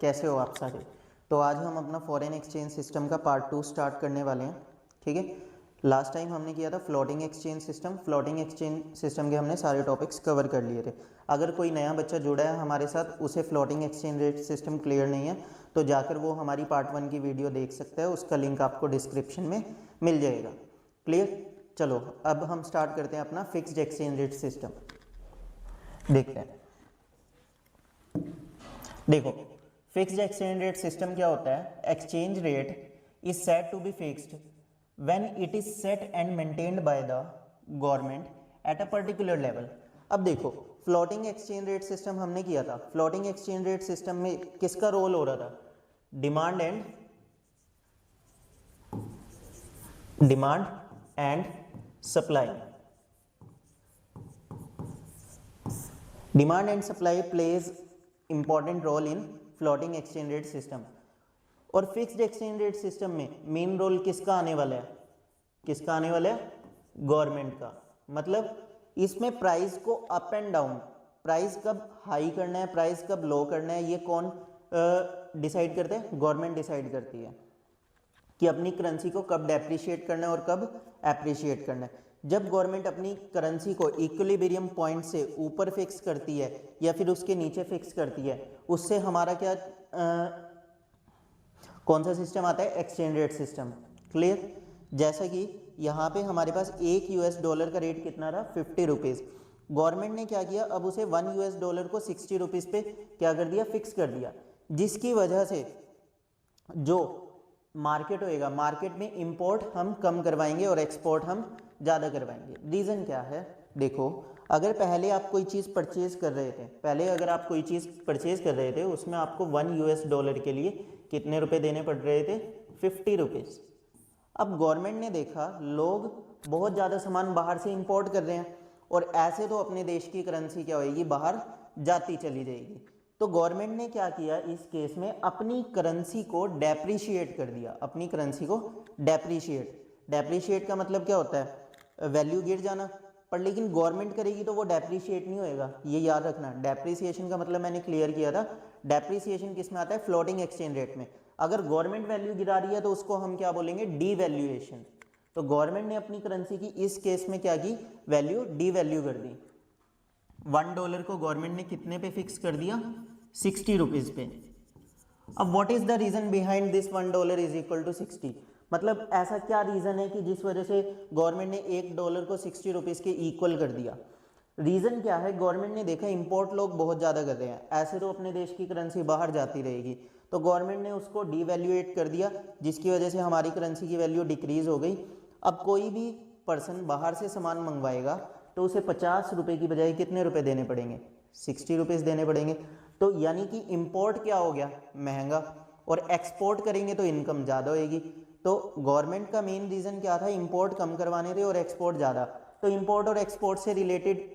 कैसे हो आप सारे। तो आज हम अपना फॉरेन एक्सचेंज सिस्टम का पार्ट 2 स्टार्ट करने वाले हैं। ठीक है, लास्ट टाइम हमने किया था floating exchange system. Floating exchange system के हमने सारे टॉपिक्स कवर कर लिए थे। अगर कोई नया बच्चा जुड़ा है हमारे साथ, उसे floating exchange rate system clear नहीं है, तो जाकर वो हमारी पार्ट 1 की वीडियो देख सकता है। उसका लिंक आपको डिस्क्रिप्शन में मिल जाएगा। क्लियर। चलो अब हम स्टार्ट करते हैं अपना फिक्स्ड एक्सचेंज रेट सिस्टम। देखते हैं। देखो, फिक्स्ड एक्सचेंज रेट सिस्टम क्या होता है। Exchange rate is set to be fixed when it is set and maintained by the government at a particular level. अब देखो, फ्लोटिंग एक्सचेंज रेट सिस्टम हमने किया था। फ्लोटिंग एक्सचेंज रेट सिस्टम में किसका रोल हो रहा था? Demand and supply. Demand and supply plays important role in floating exchange rate system. और फिक्स्ड एक्सचेंज रेट सिस्टम में मेन रोल किसका आने वाला है? किसका आने वाला है? गवर्नमेंट का। मतलब इसमें प्राइस को अप एंड डाउन, प्राइस कब हाई करना है, प्राइस कब लो करना है, ये कौन डिसाइड करते हैं? गवर्नमेंट डिसाइड करती है कि अपनी करेंसी को कब डेप्रिशिएट करना है और कब एप्रिशिएट करना है। जब गवर्नमेंट अपनी करेंसी को इक्विलिब्रियम पॉइंट से ऊपर फिक्स करती है या फिर उसके नीचे फिक्स करती है, उससे हमारा क्या कौन सा सिस्टम आता है? Exchange rate system. क्लियर। जैसा कि यहाँ पे हमारे पास एक यूएस डॉलर का रेट कितना रहा? 50 रुपीज़। गवर्नमेंट ने क्या किया, अब उसे 1 यूएस डॉलर को 60 रुपीज़ पे क्या कर दिया? फिक्स कर दिया। जिसकी वजह से जो मार्केट होएगा, मार्केट में इंपोर्ट हम कम करवाएंगे और एक्सपोर्ट हम ज़्यादा करवाएंगे। रीज़न क्या है? देखो, अगर पहले आप कोई चीज़ परचेज कर रहे थे, उसमें आपको 1 यूएस डॉलर के लिए कितने रुपए देने पड़ रहे थे? 50 रुपीज़। अब गवर्नमेंट ने देखा लोग बहुत ज़्यादा सामान बाहर से इंपोर्ट कर रहे हैं और ऐसे तो अपने देश की करेंसी क्या होएगी? बाहर जाती चली जाएगी। तो गवर्नमेंट ने क्या किया इस केस में? अपनी करेंसी को डेप्रिशिएट कर दिया। अपनी करेंसी को डेप्रिशिएट का मतलब क्या होता है? वैल्यू गिर जाना। पर लेकिन गवर्नमेंट करेगी तो वो डेप्रिशिएट नहीं होएगा, ये याद रखना। डेप्रिसिएशन का मतलब मैंने क्लियर किया था। डेप्रिसिएशन किस में आता है? फ्लोटिंग एक्सचेंज रेट में। अगर गवर्नमेंट वैल्यू गिरा रही है तो उसको हम क्या बोलेंगे? डीवैल्यूएशन। तो गवर्नमेंट ने अपनी करेंसी की इस केस में क्या की? वैल्यू डीवैल्यू कर दी। 1 डॉलर को गवर्नमेंट ने कितने पे फिक्स कर दिया? 60 रुपीज़ पे। अब what is the reason behind this 1 dollar is equal to 60? मतलब ऐसा क्या रीजन है कि जिस वजह से गवर्नमेंट ने 1 डॉलर को 60 रुपीज़ के इक्वल कर दिया? रीज़न क्या है? गवर्नमेंट ने देखा इंपोर्ट लोग बहुत ज़्यादा कर रहे हैं, ऐसे तो अपने देश की करेंसी बाहर जाती रहेगी, तो गवर्नमेंट ने उसको डीवैल्यूएट कर दिया, जिसकी वजह से हमारी करेंसी की वैल्यू डिक्रीज़ हो गई। अब कोई भी पर्सन बाहर से सामान मंगवाएगा तो उसे 50 रुपये की बजाय कितने रुपए देने पड़ेंगे? 60 रुपीज़ देने पड़ेंगे। तो यानी कि इंपोर्ट क्या हो गया? महंगा। और एक्सपोर्ट करेंगे तो इनकम ज़्यादा होएगी। तो गवर्नमेंट का मेन रीज़न क्या था? इंपोर्ट कम करवाने थे और एक्सपोर्ट ज़्यादा। तो इंपोर्ट और एक्सपोर्ट से रिलेटेड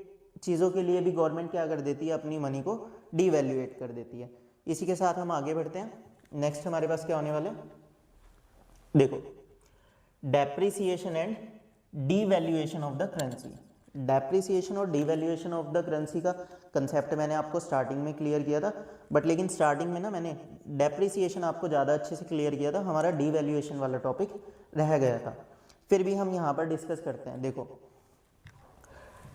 चीज़ों के लिए भी गवर्नमेंट क्या कर देती है? अपनी मनी को डीवैल्यूएट कर देती है। इसी के साथ हम आगे बढ़ते हैं। नेक्स्ट हमारे पास क्या होने वाले? देखो, depreciation and devaluation of the currency. Depreciation और डीवैल्यूएशन ऑफ द करेंसी का कंसेप्ट मैंने आपको स्टार्टिंग में क्लियर किया था, बट लेकिन स्टार्टिंग में ना मैंने डेप्रिसिएशन आपको ज़्यादा अच्छे से क्लियर किया था, हमारा डीवैल्यूएशन वाला टॉपिक रह गया था। फिर भी हम यहाँ पर डिस्कस करते हैं। देखो,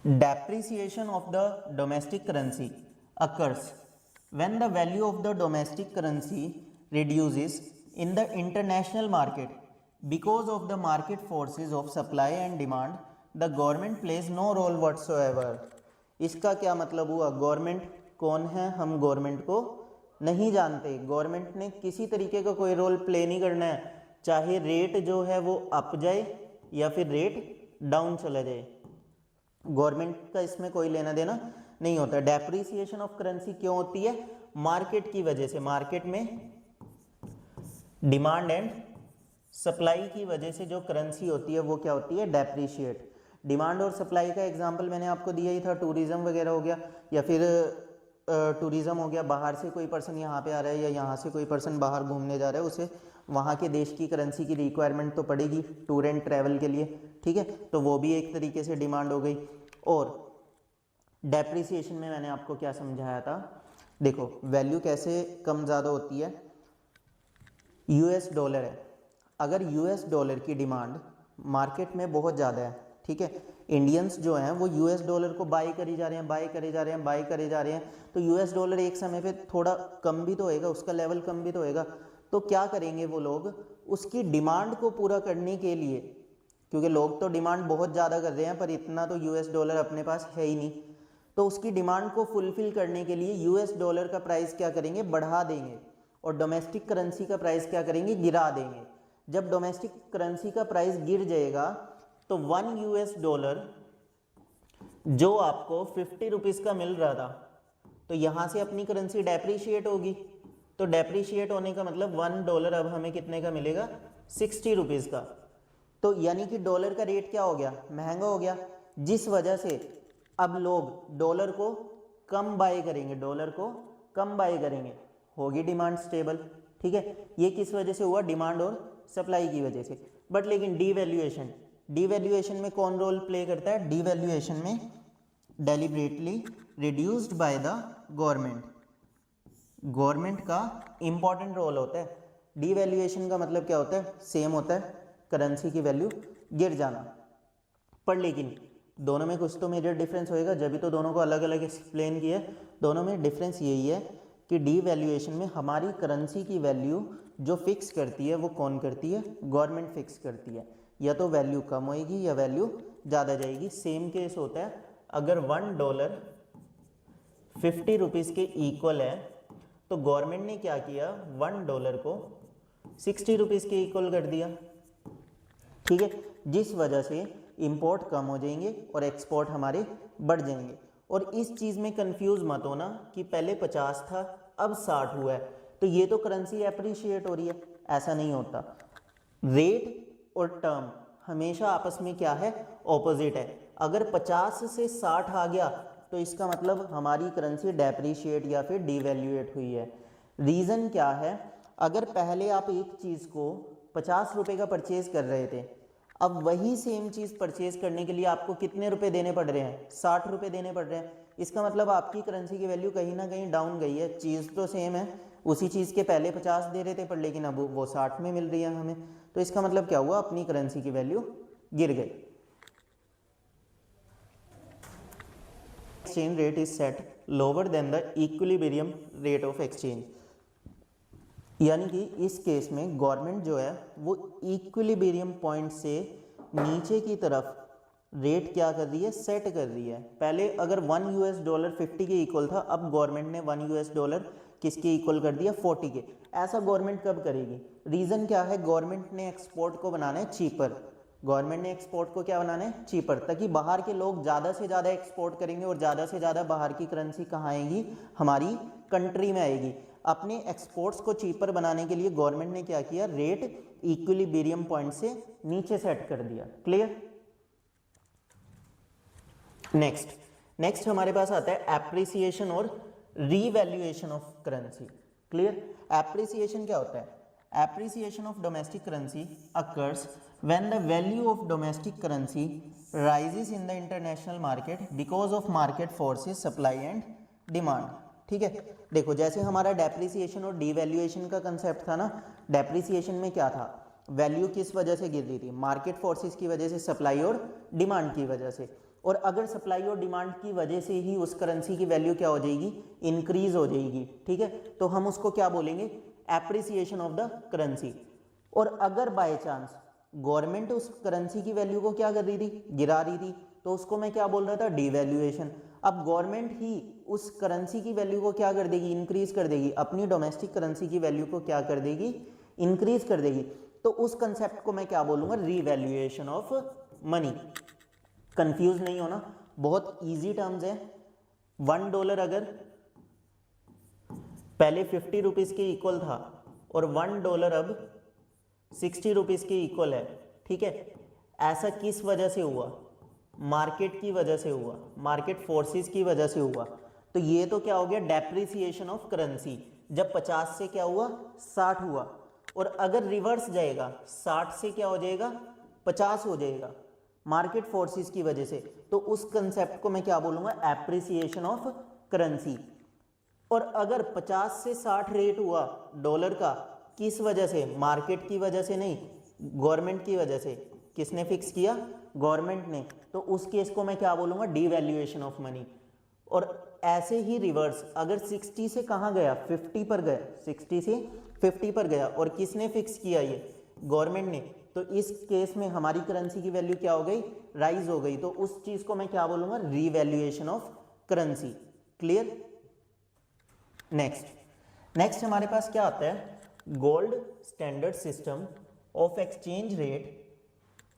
depreciation of the domestic currency occurs when the value of the domestic currency reduces in the international market because of the market forces of supply and demand. The government plays no role whatsoever. इसका क्या मतलब हुआ? Government कौन है? हम government को नहीं जानते। गवर्नमेंट ने किसी तरीके का कोई रोल प्ले नहीं करना है, चाहे रेट जो है वो अप जाए या फिर रेट डाउन चला जाए, गवर्नमेंट का इसमें कोई लेना देना नहीं होता। डेप्रिसिएशन ऑफ करेंसी क्यों होती है? मार्केट की वजह से। मार्केट में डिमांड एंड सप्लाई की वजह से जो करेंसी होती है वो क्या होती है? डेप्रिशिएट। डिमांड और सप्लाई का एग्जांपल मैंने आपको दिया ही था, टूरिज्म वगैरह हो गया, या फिर टूरिज्म हो गया, बाहर से कोई पर्सन यहाँ पे आ रहा है या यहाँ से कोई पर्सन बाहर घूमने जा रहा है, उसे वहाँ के देश की करेंसी की रिक्वायरमेंट तो पड़ेगी टूर एंड ट्रैवल के लिए, ठीक है, तो वो भी एक तरीके से डिमांड हो गई। और डेप्रिसिएशन में मैंने आपको क्या समझाया था देखो वैल्यू कैसे कम ज़्यादा होती है, यूएस डॉलर है, अगर यूएस डॉलर की डिमांड मार्केट में बहुत ज़्यादा है, ठीक है, इंडियंस जो हैं वो यूएस डॉलर को बाई करी जा रहे हैं, बाई करे जा रहे हैं, बाई करे जा रहे हैं, तो यूएस डॉलर एक समय पे थोड़ा कम भी तो होएगा, उसका लेवल कम भी तो होएगा। तो क्या करेंगे वो लोग, उसकी डिमांड को पूरा करने के लिए, क्योंकि लोग तो डिमांड बहुत ज़्यादा कर रहे हैं पर इतना तो यूएस डॉलर अपने पास है ही नहीं, तो उसकी डिमांड को फुलफिल करने के लिए यूएस डॉलर का प्राइस क्या करेंगे, बढ़ा देंगे, और डोमेस्टिक करेंसी का प्राइस क्या करेंगे, गिरा देंगे। जब डोमेस्टिक करेंसी का प्राइस गिर जाएगा तो 1 यूएस डॉलर जो आपको 50 रुपीज़ का मिल रहा था, तो यहाँ से अपनी करेंसी डेप्रीशिएट होगी, तो डेप्रीशिएट होने का मतलब 1 डॉलर अब हमें कितने का मिलेगा, 60 रुपीज़ का। तो यानी कि डॉलर का रेट क्या हो गया, महंगा हो गया, जिस वजह से अब लोग डॉलर को कम बाय करेंगे, डॉलर को कम बाय करेंगे, होगी डिमांड स्टेबल, ठीक है। ये किस वजह से हुआ, डिमांड और सप्लाई की वजह से। बट लेकिन डीवैल्यूएशन, डीवैल्यूएशन में कौन रोल प्ले करता है, डीवैल्यूएशन में deliberately reduced by the government, government का इंपॉर्टेंट रोल होता है। डीवैल्यूएशन का मतलब क्या होता है, सेम होता है, करेंसी की वैल्यू गिर जाना, पर लेकिन दोनों में कुछ तो मेजर डिफरेंस होएगा, जब भी तो दोनों को अलग अलग एक्सप्लेन किया है। दोनों में डिफरेंस यही है कि डीवैल्यूएशन में हमारी करेंसी की वैल्यू जो फिक्स करती है वो कौन करती है, गवर्नमेंट फिक्स करती है, या तो वैल्यू कम होएगी या वैल्यू ज़्यादा जाएगी। सेम केस होता है अगर 1 डॉलर 50 रुपीज़ के इक्वल है, तो गवर्नमेंट ने क्या किया, 1 डॉलर को 60 रुपीज़ के इक्वल कर दिया, ठीक है, जिस वजह से इंपोर्ट कम हो जाएंगे और एक्सपोर्ट हमारे बढ़ जाएंगे। और इस चीज़ में कंफ्यूज मत होना कि पहले 50 था अब 60 हुआ है तो ये तो करेंसी एप्रिशिएट हो रही है, ऐसा नहीं होता। रेट और टर्म हमेशा आपस में क्या है, ऑपोजिट है। अगर 50 से 60 आ गया तो इसका मतलब हमारी करेंसी डेप्रिशिएट या फिर डिवैल्यूएट हुई है। रीज़न क्या है, अगर पहले आप एक चीज़ को 50 रुपये का परचेज कर रहे थे, अब वही सेम चीज़ परचेज करने के लिए आपको कितने रुपए देने पड़ रहे हैं, 60 रुपये देने पड़ रहे हैं। इसका मतलब आपकी करेंसी की वैल्यू कहीं ना कहीं डाउन गई है। चीज़ तो सेम है, उसी चीज़ के पहले 50 दे रहे थे पर लेकिन अब वो 60 में मिल रही है हमें, तो इसका मतलब क्या हुआ, अपनी करेंसी की वैल्यू गिर गई। Exchange rate is set lower than the equilibrium rate of exchange, यानी कि इस केस में गवर्नमेंट जो है वो इक्विलिब्रियम पॉइंट से नीचे की तरफ रेट क्या कर रही है, सेट कर रही है। पहले अगर 1 यूएस डॉलर 50 के इक्वल था, अब गवर्नमेंट ने 1 यूएस डॉलर किसके इक्वल कर दिया, 40 के। ऐसा गवर्नमेंट कब करेगी, रीज़न क्या है, गवर्नमेंट ने एक्सपोर्ट को बनाना है चीपर, गवर्नमेंट ने एक्सपोर्ट को क्या बनाना है, चीपर, ताकि बाहर के लोग ज़्यादा से ज़्यादा एक्सपोर्ट करेंगे और ज़्यादा से ज़्यादा बाहर की करेंसी कहाँ आएगी, हमारी कंट्री में आएगी। अपने एक्सपोर्ट्स को चीपर बनाने के लिए गवर्नमेंट ने क्या किया, रेट इक्विलिब्रियम पॉइंट से नीचे सेट कर दिया। क्लियर। नेक्स्ट हमारे पास आता है एप्रिसिएशन और revaluation of currency. Clear. Appreciation क्या होता है, appreciation of domestic currency occurs when the value of domestic currency rises in the international market because of market forces supply and demand. ठीक है, देखो जैसे हमारा डेप्रिसिएशन और डीवैल्यूएशन का कंसेप्ट था ना, डेप्रिसिएशन में क्या था, वैल्यू किस वजह से गिर रही थी, मार्केट फोर्सेस की वजह से, सप्लाई और डिमांड की वजह से। और अगर सप्लाई और डिमांड की वजह से ही उस करेंसी की वैल्यू क्या हो जाएगी, इंक्रीज हो जाएगी। ठीक है, तो हम उसको क्या बोलेंगे, एप्रिसिएशन ऑफ द करेंसी। और अगर बाय चांस गवर्नमेंट उस करेंसी की वैल्यू को क्या कर रही थी, गिरा रही थी, तो उसको मैं क्या बोल रहा था, डीवैल्यूएशन। अब गवर्नमेंट ही उस करेंसी की वैल्यू को क्या कर देगी, इंक्रीज कर देगी, अपनी डोमेस्टिक करेंसी की वैल्यू को क्या कर देगी, इंक्रीज कर देगी, तो उस कंसेप्ट को मैं क्या बोलूंगा, रीवैल्यूएशन ऑफ मनी। कंफ्यूज नहीं होना, बहुत इजी टर्म्स है। 1 डॉलर अगर पहले 50 रुपीज़ के इक्वल था और 1 डॉलर अब 60 रुपीज़ के इक्वल है, ठीक है, ऐसा किस वजह से हुआ, मार्केट की वजह से हुआ, मार्केट फोर्सेस की वजह से हुआ। तो ये तो क्या हो गया, डेप्रिसिएशन ऑफ करेंसी। जब 50 से क्या हुआ, 60 हुआ, और अगर रिवर्स जाएगा 60 से क्या हो जाएगा, 50 हो जाएगा, मार्केट फोर्सेस की वजह से। तो उस कंसेप्ट को मैं क्या बोलूंगा, एप्रिसिएशन ऑफ करेंसी। और अगर 50 से 60 रेट हुआ डॉलर का, किस वजह से? मार्केट की वजह से नहीं, गवर्नमेंट की वजह से। किसने फिक्स किया? गवर्नमेंट ने। तो उस केस को मैं क्या बोलूँगा? Devaluation of money. और ऐसे ही रिवर्स, अगर 60 से कहाँ गया? 50 पर गया, 60 से 50 पर गया, और किसने फिक्स किया? ये गवर्नमेंट ने। तो इस केस में हमारी करेंसी की वैल्यू क्या हो गई? राइज हो गई। तो उस चीज़ को मैं क्या बोलूँगा? Revaluation of currency. Clear? Next हमारे पास क्या आता है? Gold standard system of exchange rate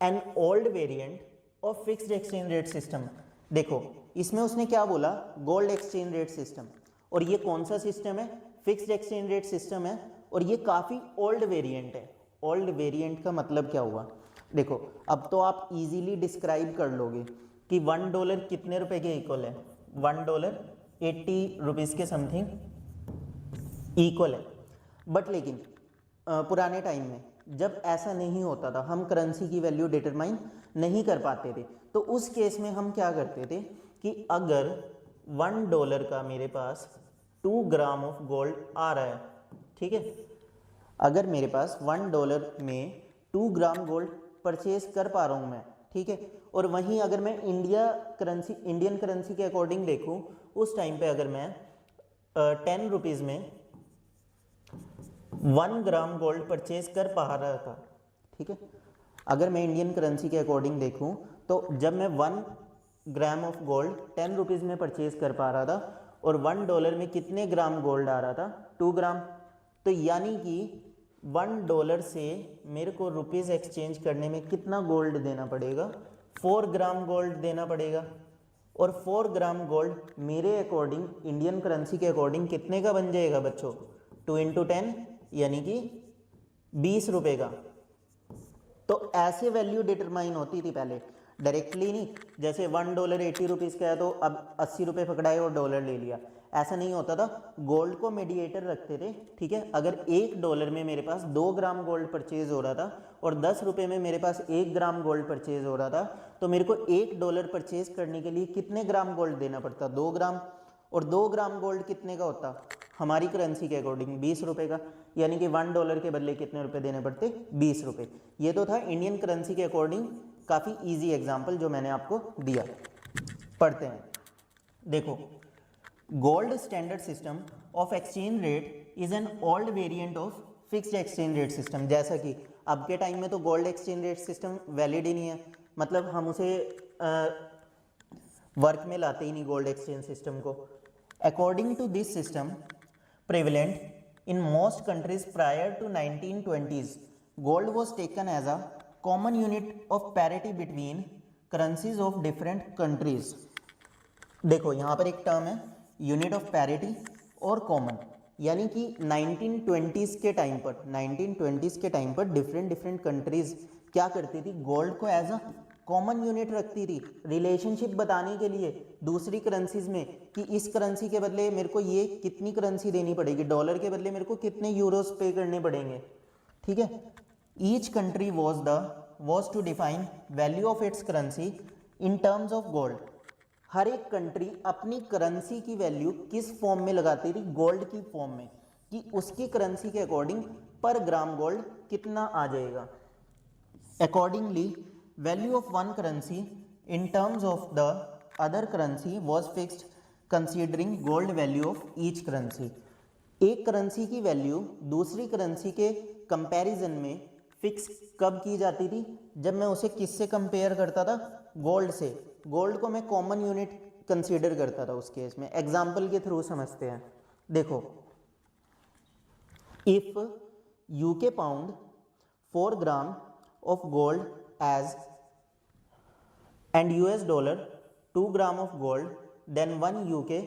and old variant of fixed exchange rate system. देखो इसमें उसने क्या बोला? Gold exchange rate system. और ये कौन सा सिस्टम है? फिक्स्ड एक्सचेंज रेट सिस्टम है, और ये काफ़ी ओल्ड वेरिएंट है। ओल्ड वेरिएंट का मतलब क्या हुआ? देखो अब तो आप इजीली डिस्क्राइब कर लोगे कि $1 कितने रुपए के इक्वल है? $1 80 रुपीज़ के समथिंग इक्वल है। बट लेकिन पुराने टाइम में जब ऐसा नहीं होता था, हम करेंसी की वैल्यू डिटरमाइन नहीं कर पाते थे, तो उस केस में हम क्या करते थे कि अगर $1 का मेरे पास 2 ग्राम ऑफ गोल्ड आ रहा है, ठीक है, अगर मेरे पास $1 में 2 ग्राम गोल्ड परचेज कर पा रहा हूँ मैं, ठीक है, और वहीं अगर मैं इंडियन करेंसी के अकॉर्डिंग देखूँ, उस टाइम पे अगर मैं 10 रुपीज़ में 1 ग्राम गोल्ड परचेज कर पा रहा था, ठीक है, अगर मैं इंडियन करेंसी के अकॉर्डिंग देखूं तो जब मैं 1 ग्राम ऑफ गोल्ड 10 रुपीज़ में परचेज कर पा रहा था, और $1 में कितने ग्राम गोल्ड आ रहा था? 2 ग्राम। तो यानी कि $1 से मेरे को रुपीज़ एक्सचेंज करने में कितना गोल्ड देना पड़ेगा? 4 ग्राम गोल्ड देना पड़ेगा। और 4 ग्राम गोल्ड मेरे अकॉर्डिंग, इंडियन करेंसी के अकॉर्डिंग कितने का बन जाएगा बच्चों? 2 × 10 यानी कि 20 रुपये का। तो ऐसे वैल्यू डिटरमाइन होती थी पहले, डायरेक्टली नहीं, जैसे $1 80 रुपीज़ का है तो अब 80 रुपये पकड़ाए और डॉलर ले लिया, ऐसा नहीं होता था। गोल्ड को मीडिएटर रखते थे, ठीक है। अगर $1 में मेरे पास 2 ग्राम गोल्ड परचेज हो रहा था और 10 रुपये में मेरे पास 1 ग्राम गोल्ड परचेज हो रहा था, तो मेरे को $1 परचेज करने के लिए कितने ग्राम गोल्ड देना पड़ता? 2 ग्राम। और 2 ग्राम गोल्ड कितने का होता हमारी करेंसी के अकॉर्डिंग? 20 रुपये का। यानी कि $1 के बदले कितने रुपए देने पड़ते? 20 रुपये। ये तो था इंडियन करेंसी के अकॉर्डिंग काफ़ी इजी एग्जाम्पल जो मैंने आपको दिया। पढ़ते हैं। देखो, gold standard system of exchange rate is an old variant of fixed exchange rate system. जैसा कि अब के टाइम में तो gold exchange rate system valid ही नहीं है, मतलब हम उसे वर्क में लाते ही नहीं गोल्ड एक्सचेंज सिस्टम को। According to this system prevalent in most countries prior to 1920s, gold was taken as a common unit of parity between currencies of different countries. देखो यहाँ पर एक टर्म है यूनिट ऑफ पैरिटी और common, यानी कि 1920s के time पर डिफरेंट कंट्रीज क्या करती थी? गोल्ड को एज अ कॉमन यूनिट रखती थी, रिलेशनशिप बताने के लिए दूसरी करेंसीज में कि इस करेंसी के बदले मेरे को ये कितनी करेंसी देनी पड़ेगी, डॉलर के बदले मेरे को कितने यूरोस पे करने पड़ेंगे, ठीक है। Each country was to define value of its currency in terms of gold. हर एक कंट्री अपनी करेंसी की वैल्यू किस फॉर्म में लगाती थी? गोल्ड की फॉर्म में, कि उसकी करेंसी के अकॉर्डिंग पर ग्राम गोल्ड कितना आ जाएगा। Accordingly value of one currency in terms of the other currency was fixed considering gold value of each currency. एक करेंसी की वैल्यू दूसरी करेंसी के कंपैरिजन में फिक्स कब की जाती थी? जब मैं उसे किससे कंपेयर करता था? गोल्ड से। गोल्ड को मैं कॉमन यूनिट कंसीडर करता था उस केस में। एग्जाम्पल के थ्रू समझते हैं। देखो, if UK pound 4 gram of gold as and US dollar 2 gram of gold, then 1 UK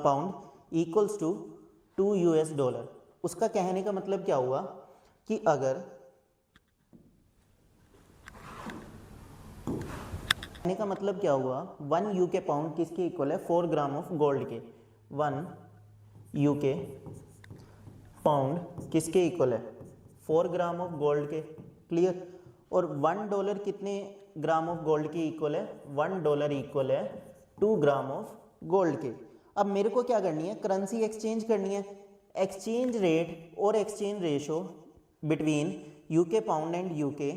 pound equals to 2 US dollar। उसका कहने का मतलब क्या हुआ कि अगर कहने का मतलब क्या हुआ, 1 UK पाउंड किसके इक्वल है? 4 ग्राम ऑफ गोल्ड के। 1 UK पाउंड किसके इक्वल है? 4 ग्राम ऑफ गोल्ड के। क्लियर? और $1 कितने ग्राम ऑफ गोल्ड के इक्वल है? $1 इक्वल है 2 ग्राम ऑफ गोल्ड के। अब मेरे को क्या करनी है, करेंसी एक्सचेंज करनी है। एक्सचेंज रेट और exchange ratio between UK pound and UK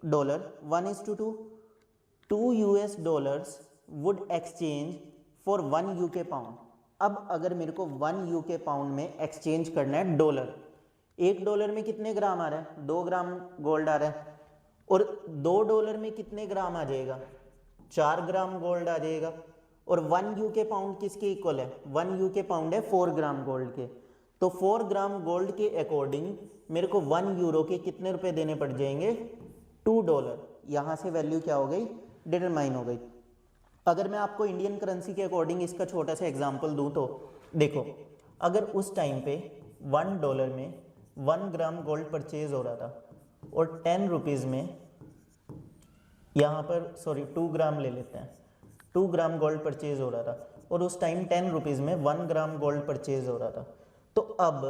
dollar 1:2, 2 US dollars would exchange for 1 UK pound. अब अगर मेरे को 1 यूके पाउंड में एक्सचेंज करना है डॉलर, 1 डॉलर में कितने ग्राम आ रहा है, 2 ग्राम गोल्ड आ रहा है, और 2 डॉलर में कितने ग्राम आ जाएगा, 4 ग्राम गोल्ड आ जाएगा। और 1 यूके पाउंड किसके इक्वल है, 1 यूके पाउंड है 4 ग्राम गोल्ड के। तो 4 ग्राम गोल्ड के अकॉर्डिंग मेरे को 1 यूरो के कितने रुपए देने पड़ जाएंगे, 2 डॉलर। यहाँ से वैल्यू क्या हो गई, डिटरमाइन हो गई। अगर मैं आपको इंडियन करेंसी के अकॉर्डिंग इसका छोटा सा एग्जांपल दूं तो देखो, अगर उस टाइम पे 1 डॉलर में 1 ग्राम गोल्ड परचेज हो रहा था और 10 रुपीज़ में, यहाँ पर सॉरी 2 ग्राम ले लेते हैं, 2 ग्राम गोल्ड परचेज हो रहा था और उस टाइम 10 रुपीज़ में 1 ग्राम गोल्ड परचेज हो रहा था। तो अब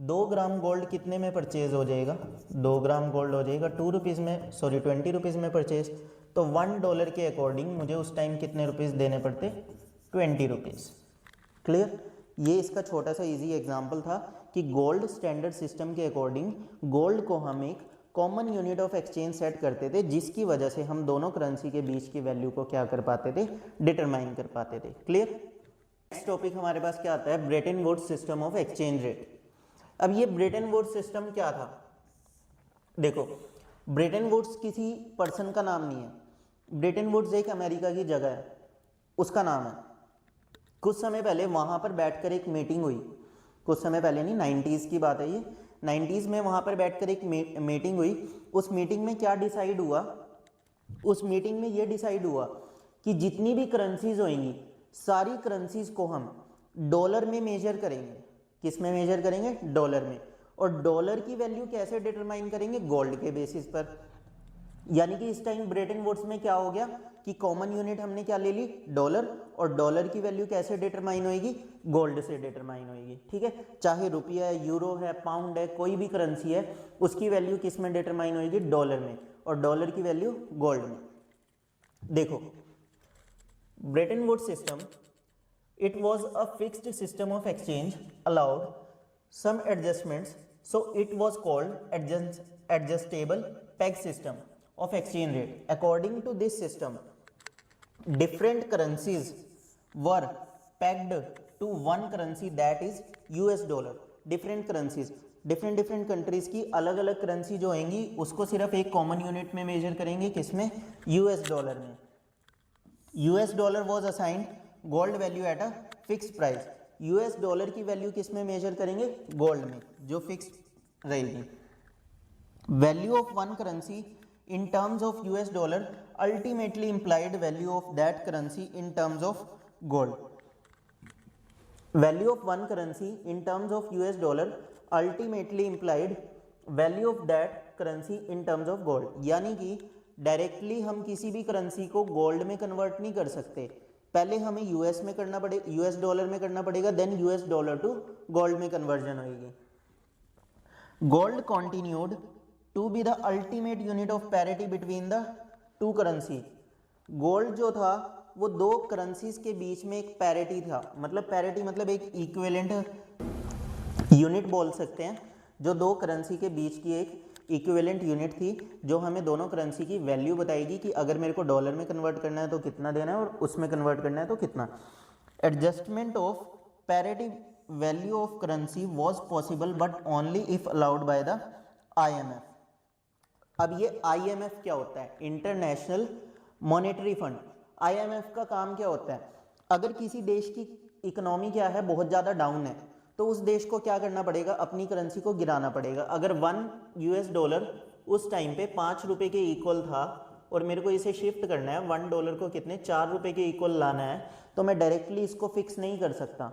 2 ग्राम गोल्ड कितने में परचेज हो जाएगा, 2 ग्राम गोल्ड हो जाएगा 2 रुपीज़ में, सॉरी 20 रुपीज़ में परचेज। तो 1 डॉलर के अकॉर्डिंग मुझे उस टाइम कितने रुपीज़ देने पड़ते, 20 रुपीज़। क्लियर। ये इसका छोटा सा इजी एग्जांपल था कि गोल्ड स्टैंडर्ड सिस्टम के अकॉर्डिंग गोल्ड को हम एक common unit of exchange set करते थे, जिसकी वजह से हम दोनों करेंसी के बीच की वैल्यू को क्या कर पाते थे, डिटरमाइन कर पाते थे। क्लियर। नेक्स्ट टॉपिक हमारे पास क्या आता है, Bretton Woods system of exchange rate. अब ये ब्रेटन वुड्स सिस्टम क्या था, देखो ब्रेटन वुड्स किसी पर्सन का नाम नहीं है, ब्रेटन वुड्स एक अमेरिका की जगह है, उसका नाम है। कुछ समय पहले वहाँ पर बैठकर एक मीटिंग हुई, कुछ समय पहले नहीं, 90s की बात है ये, 90s में वहाँ पर बैठकर एक मीटिंग हुई। उस मीटिंग में क्या डिसाइड हुआ, उस मीटिंग में ये डिसाइड हुआ कि जितनी भी करेंसीज होंगी सारी करेंसीज को हम डॉलर में मेजर करेंगे। किस में मेजर करेंगे, डॉलर में। और डॉलर की वैल्यू कैसे डिटरमाइन करेंगे, गोल्ड के बेसिस पर। यानी कि इस टाइम ब्रेटन वुड्स में क्या हो गया कि कॉमन यूनिट हमने क्या ले ली, डॉलर, और डॉलर की वैल्यू कैसे डिटरमाइन होगी, गोल्ड से डिटरमाइन होगी। ठीक है, चाहे रुपया है, यूरो है, पाउंड है, कोई भी करेंसी है, उसकी वैल्यू किस में डिटरमाइन होगी, डॉलर में, और डॉलर की वैल्यू गोल्ड में। देखो Bretton Woods system, it was a fixed system of exchange allowed some adjustments, so it was called adjustable peg system of exchange rate. According to this system, different currencies were pegged to one currency, that is US dollar. Different currencies, different countries की अलग अलग currency जो होंगी उसको सिर्फ एक common unit में major करेंगे, किसमें, US डॉलर में। US dollar was assigned gold value at a fix price. US dollar की वैल्यू किस में मेजर करेंगे, गोल्ड में, जो फिक्स रहेगी। Value of one currency in terms of US dollar ultimately implied value of that currency in terms of gold. Value of one currency in terms of US dollar ultimately implied value of that currency in terms of gold. यानी कि directly हम किसी भी currency को gold में convert नहीं कर सकते, पहले हमें यूएस में करना पड़ेगा, यूएस डॉलर में करना पड़ेगा, then US dollar to gold में कन्वर्जन होगी। Gold continued to be the ultimate unit of parity between the two currency. Gold जो था वो दो करेंसीज के बीच में एक पैरिटी था, मतलब पैरिटी मतलब एक इक्विवेलेंट यूनिट बोल सकते हैं, जो दो करेंसी के बीच की एक इक्विवेलेंट यूनिट थी, जो हमें दोनों करेंसी की वैल्यू बताएगी कि अगर मेरे को डॉलर में कन्वर्ट करना है तो कितना देना है और उसमें कन्वर्ट करना है तो कितना। Adjustment of parity value of currency was possible but only if allowed by the IMF। अब ये IMF क्या होता है, इंटरनेशनल मॉनेटरी फंड। IMF का काम क्या होता है, अगर किसी देश की इकोनॉमी क्या है, बहुत ज़्यादा डाउन है, तो उस देश को क्या करना पड़ेगा, अपनी करेंसी को गिराना पड़ेगा। अगर 1 US डॉलर उस टाइम पे 5 रुपये के इक्वल था और मेरे को इसे शिफ्ट करना है 1 डॉलर को कितने 4 रुपये के इक्वल लाना है, तो मैं डायरेक्टली इसको फिक्स नहीं कर सकता,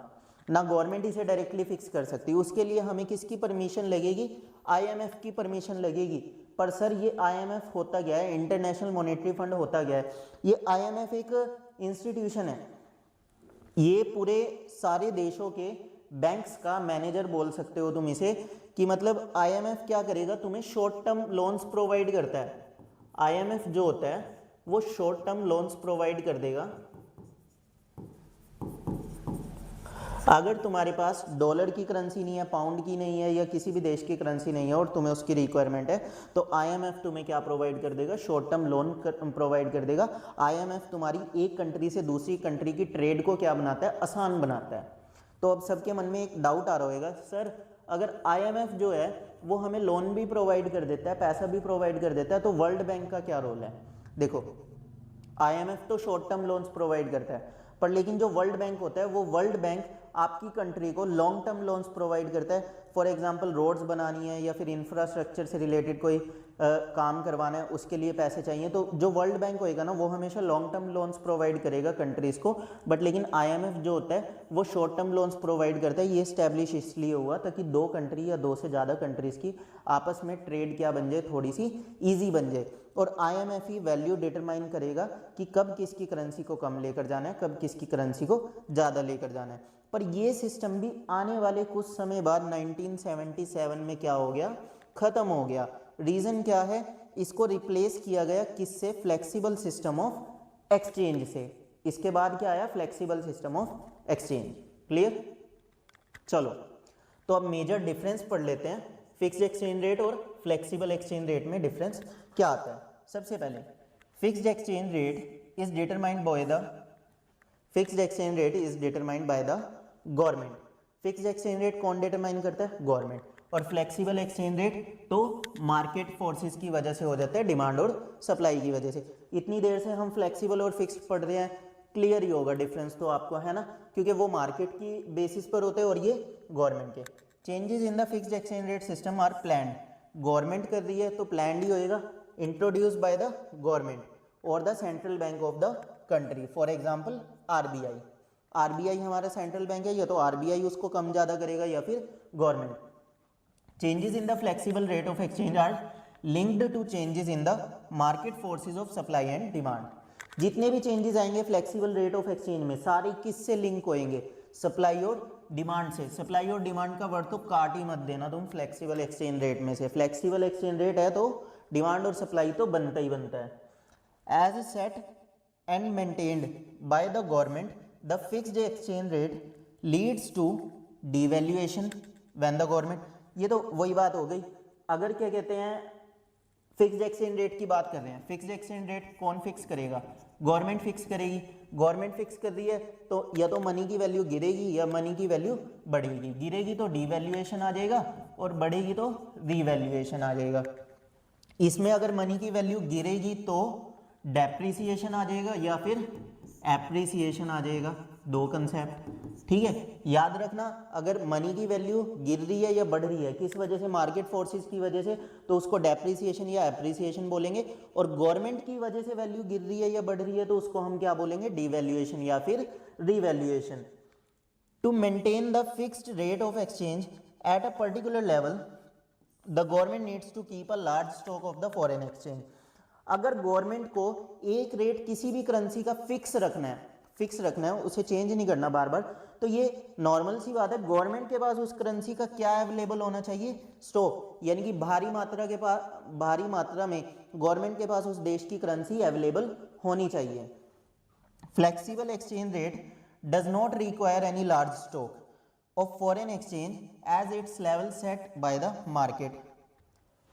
ना गवर्नमेंट इसे डायरेक्टली फिक्स कर सकती। उसके लिए हमें किसकी परमिशन लगेगी, IMF की परमिशन लगेगी। पर सर ये IMF होता गया है, इंटरनेशनल मॉनेटरी फंड होता गया है, ये IMF एक इंस्टीट्यूशन है, ये पूरे सारे देशों के बैंक्स का मैनेजर बोल सकते हो तुम इसे, कि मतलब IMF क्या करेगा, तुम्हें शॉर्ट टर्म लोन्स प्रोवाइड करता है। IMF जो होता है वो शॉर्ट टर्म लोन्स प्रोवाइड कर देगा, अगर तुम्हारे पास डॉलर की करेंसी नहीं है, पाउंड की नहीं है, या किसी भी देश की करेंसी नहीं है और तुम्हें उसकी रिक्वायरमेंट है, तो आईएमएफ तुम्हें क्या प्रोवाइड कर देगा? शॉर्ट टर्म लोन प्रोवाइड कर देगा। आईएमएफ तुम्हारी एक कंट्री से दूसरी कंट्री की ट्रेड को क्या बनाता है? आसान बनाता है। तो अब सबके मन में एक डाउट आ रहा होगा, सर अगर आईएमएफ जो है वो हमें लोन भी प्रोवाइड कर देता है, पैसा भी प्रोवाइड कर देता है, तो वर्ल्ड बैंक का क्या रोल है? देखो, आईएमएफ तो शॉर्ट टर्म लोन्स प्रोवाइड करता है, पर लेकिन जो वर्ल्ड बैंक होता है वो वर्ल्ड बैंक आपकी कंट्री को लॉन्ग टर्म लोन्स प्रोवाइड करता है। फॉर एग्जांपल रोड्स बनानी है या फिर इंफ्रास्ट्रक्चर से रिलेटेड कोई काम करवाना है, उसके लिए पैसे चाहिए, तो जो वर्ल्ड बैंक होएगा ना वो हमेशा लॉन्ग टर्म लोन्स प्रोवाइड करेगा कंट्रीज़ को। बट लेकिन आईएमएफ जो होता है वो शॉर्ट टर्म लोन्स प्रोवाइड करता है। ये स्टैब्लिश इसलिए हुआ ताकि दो कंट्री या दो से ज़्यादा कंट्रीज़ की आपस में ट्रेड क्या बन जाए? थोड़ी सी ईजी बन जाए। और आईएमएफ ही वैल्यू डिटरमाइन करेगा कि कब किसकी करेंसी को कम लेकर जाना है, कब किसकी करेंसी को ज़्यादा लेकर जाना है। पर ये सिस्टम भी आने वाले कुछ समय बाद 1977 में क्या हो गया? खत्म हो गया। रीज़न क्या है? इसको रिप्लेस किया गया किससे? फ्लेक्सिबल सिस्टम ऑफ एक्सचेंज से। इसके बाद क्या आया? Flexible system of exchange. Clear? चलो, तो अब मेजर डिफरेंस पढ़ लेते हैं। फिक्स्ड एक्सचेंज रेट और फ्लेक्सिबल एक्सचेंज रेट में डिफरेंस क्या आता है? सबसे पहले fixed exchange rate is determined by the fixed exchange rate is determined by the government. Fixed exchange rate कौन डिटरमाइन करता है? गवर्नमेंट। और फ्लेक्सिबल एक्सचेंज रेट तो मार्केट फोर्सेस की वजह से हो जाता है, डिमांड और सप्लाई की वजह से। इतनी देर से हम फ्लेक्सिबल और फिक्स्ड पढ़ रहे हैं, क्लियर ही होगा डिफरेंस तो आपको, है ना, क्योंकि वो मार्केट की बेसिस पर होते हैं और ये गवर्नमेंट के। Changes in the fixed exchange rate system are planned. Government कर रही है तो प्लान्ड ही होएगा। इंट्रोड्यूस बाय द गवर्नमेंट और the central bank of the country. For example RBI. RBI हमारा सेंट्रल बैंक है, या तो आरबीआई उसको कम ज़्यादा करेगा या फिर government. Changes in the flexible rate of exchange are linked to changes in the market forces of supply and demand. जितने भी चेंजेस आएंगे फ्लेक्सिबल रेट ऑफ एक्सचेंज में, सारे किससे लिंक होएंगे? सप्लाई और डिमांड से। सप्लाई और डिमांड का वर्ड तो काट ही मत देना तुम फ्लेक्सिबल एक्सचेंज रेट में से। फ्लेक्सिबल एक्सचेंज रेट है तो डिमांड और सप्लाई तो बनता ही बनता है। As set and maintained by the government, the fixed exchange rate leads to devaluation when the government. ये तो वही बात हो गई। अगर क्या कहते हैं, फिक्स्ड एक्सचेंज रेट की बात कर रहे हैं, फिक्स्ड एक्सचेंज रेट कौन फिक्स करेगा? गवर्नमेंट फिक्स करेगी। गवर्नमेंट फिक्स कर रही है तो या तो मनी की वैल्यू गिरेगी या मनी की वैल्यू बढ़ेगी। गिरेगी तो डिवैल्यूएशन आ जाएगा और बढ़ेगी तो रीवैल्यूएशन आ जाएगा। इसमें अगर मनी की वैल्यू गिरेगी तो डेप्रिसिएशन आ जाएगा या फिर एप्रिसिएशन आ जाएगा। दो कंसेप्ट, ठीक है, याद रखना। अगर मनी की वैल्यू गिर रही है या बढ़ रही है किस वजह से? मार्केट फोर्सेस की वजह से, तो उसको डेप्रिसिएशन या एप्रिसिएशन बोलेंगे। और गवर्नमेंट की वजह से वैल्यू गिर रही है या बढ़ रही है तो उसको हम क्या बोलेंगे? डिवैल्यूएशन या फिर revaluation. To maintain the fixed rate of exchange at a particular level, the government needs to keep a large stock of the foreign exchange. अगर गवर्नमेंट को एक रेट किसी भी करेंसी का फिक्स रखना है, उसे चेंज नहीं करना बार बार, तो ये नॉर्मल सी बात है। गवर्नमेंट के पास उस करेंसी का क्या अवेलेबल होना चाहिए? स्टॉक, यानी कि भारी मात्रा में गवर्नमेंट के पास उस देश की करेंसी अवेलेबल होनी चाहिए। Flexible exchange rate does not require any large stock of foreign exchange as its level set by the market.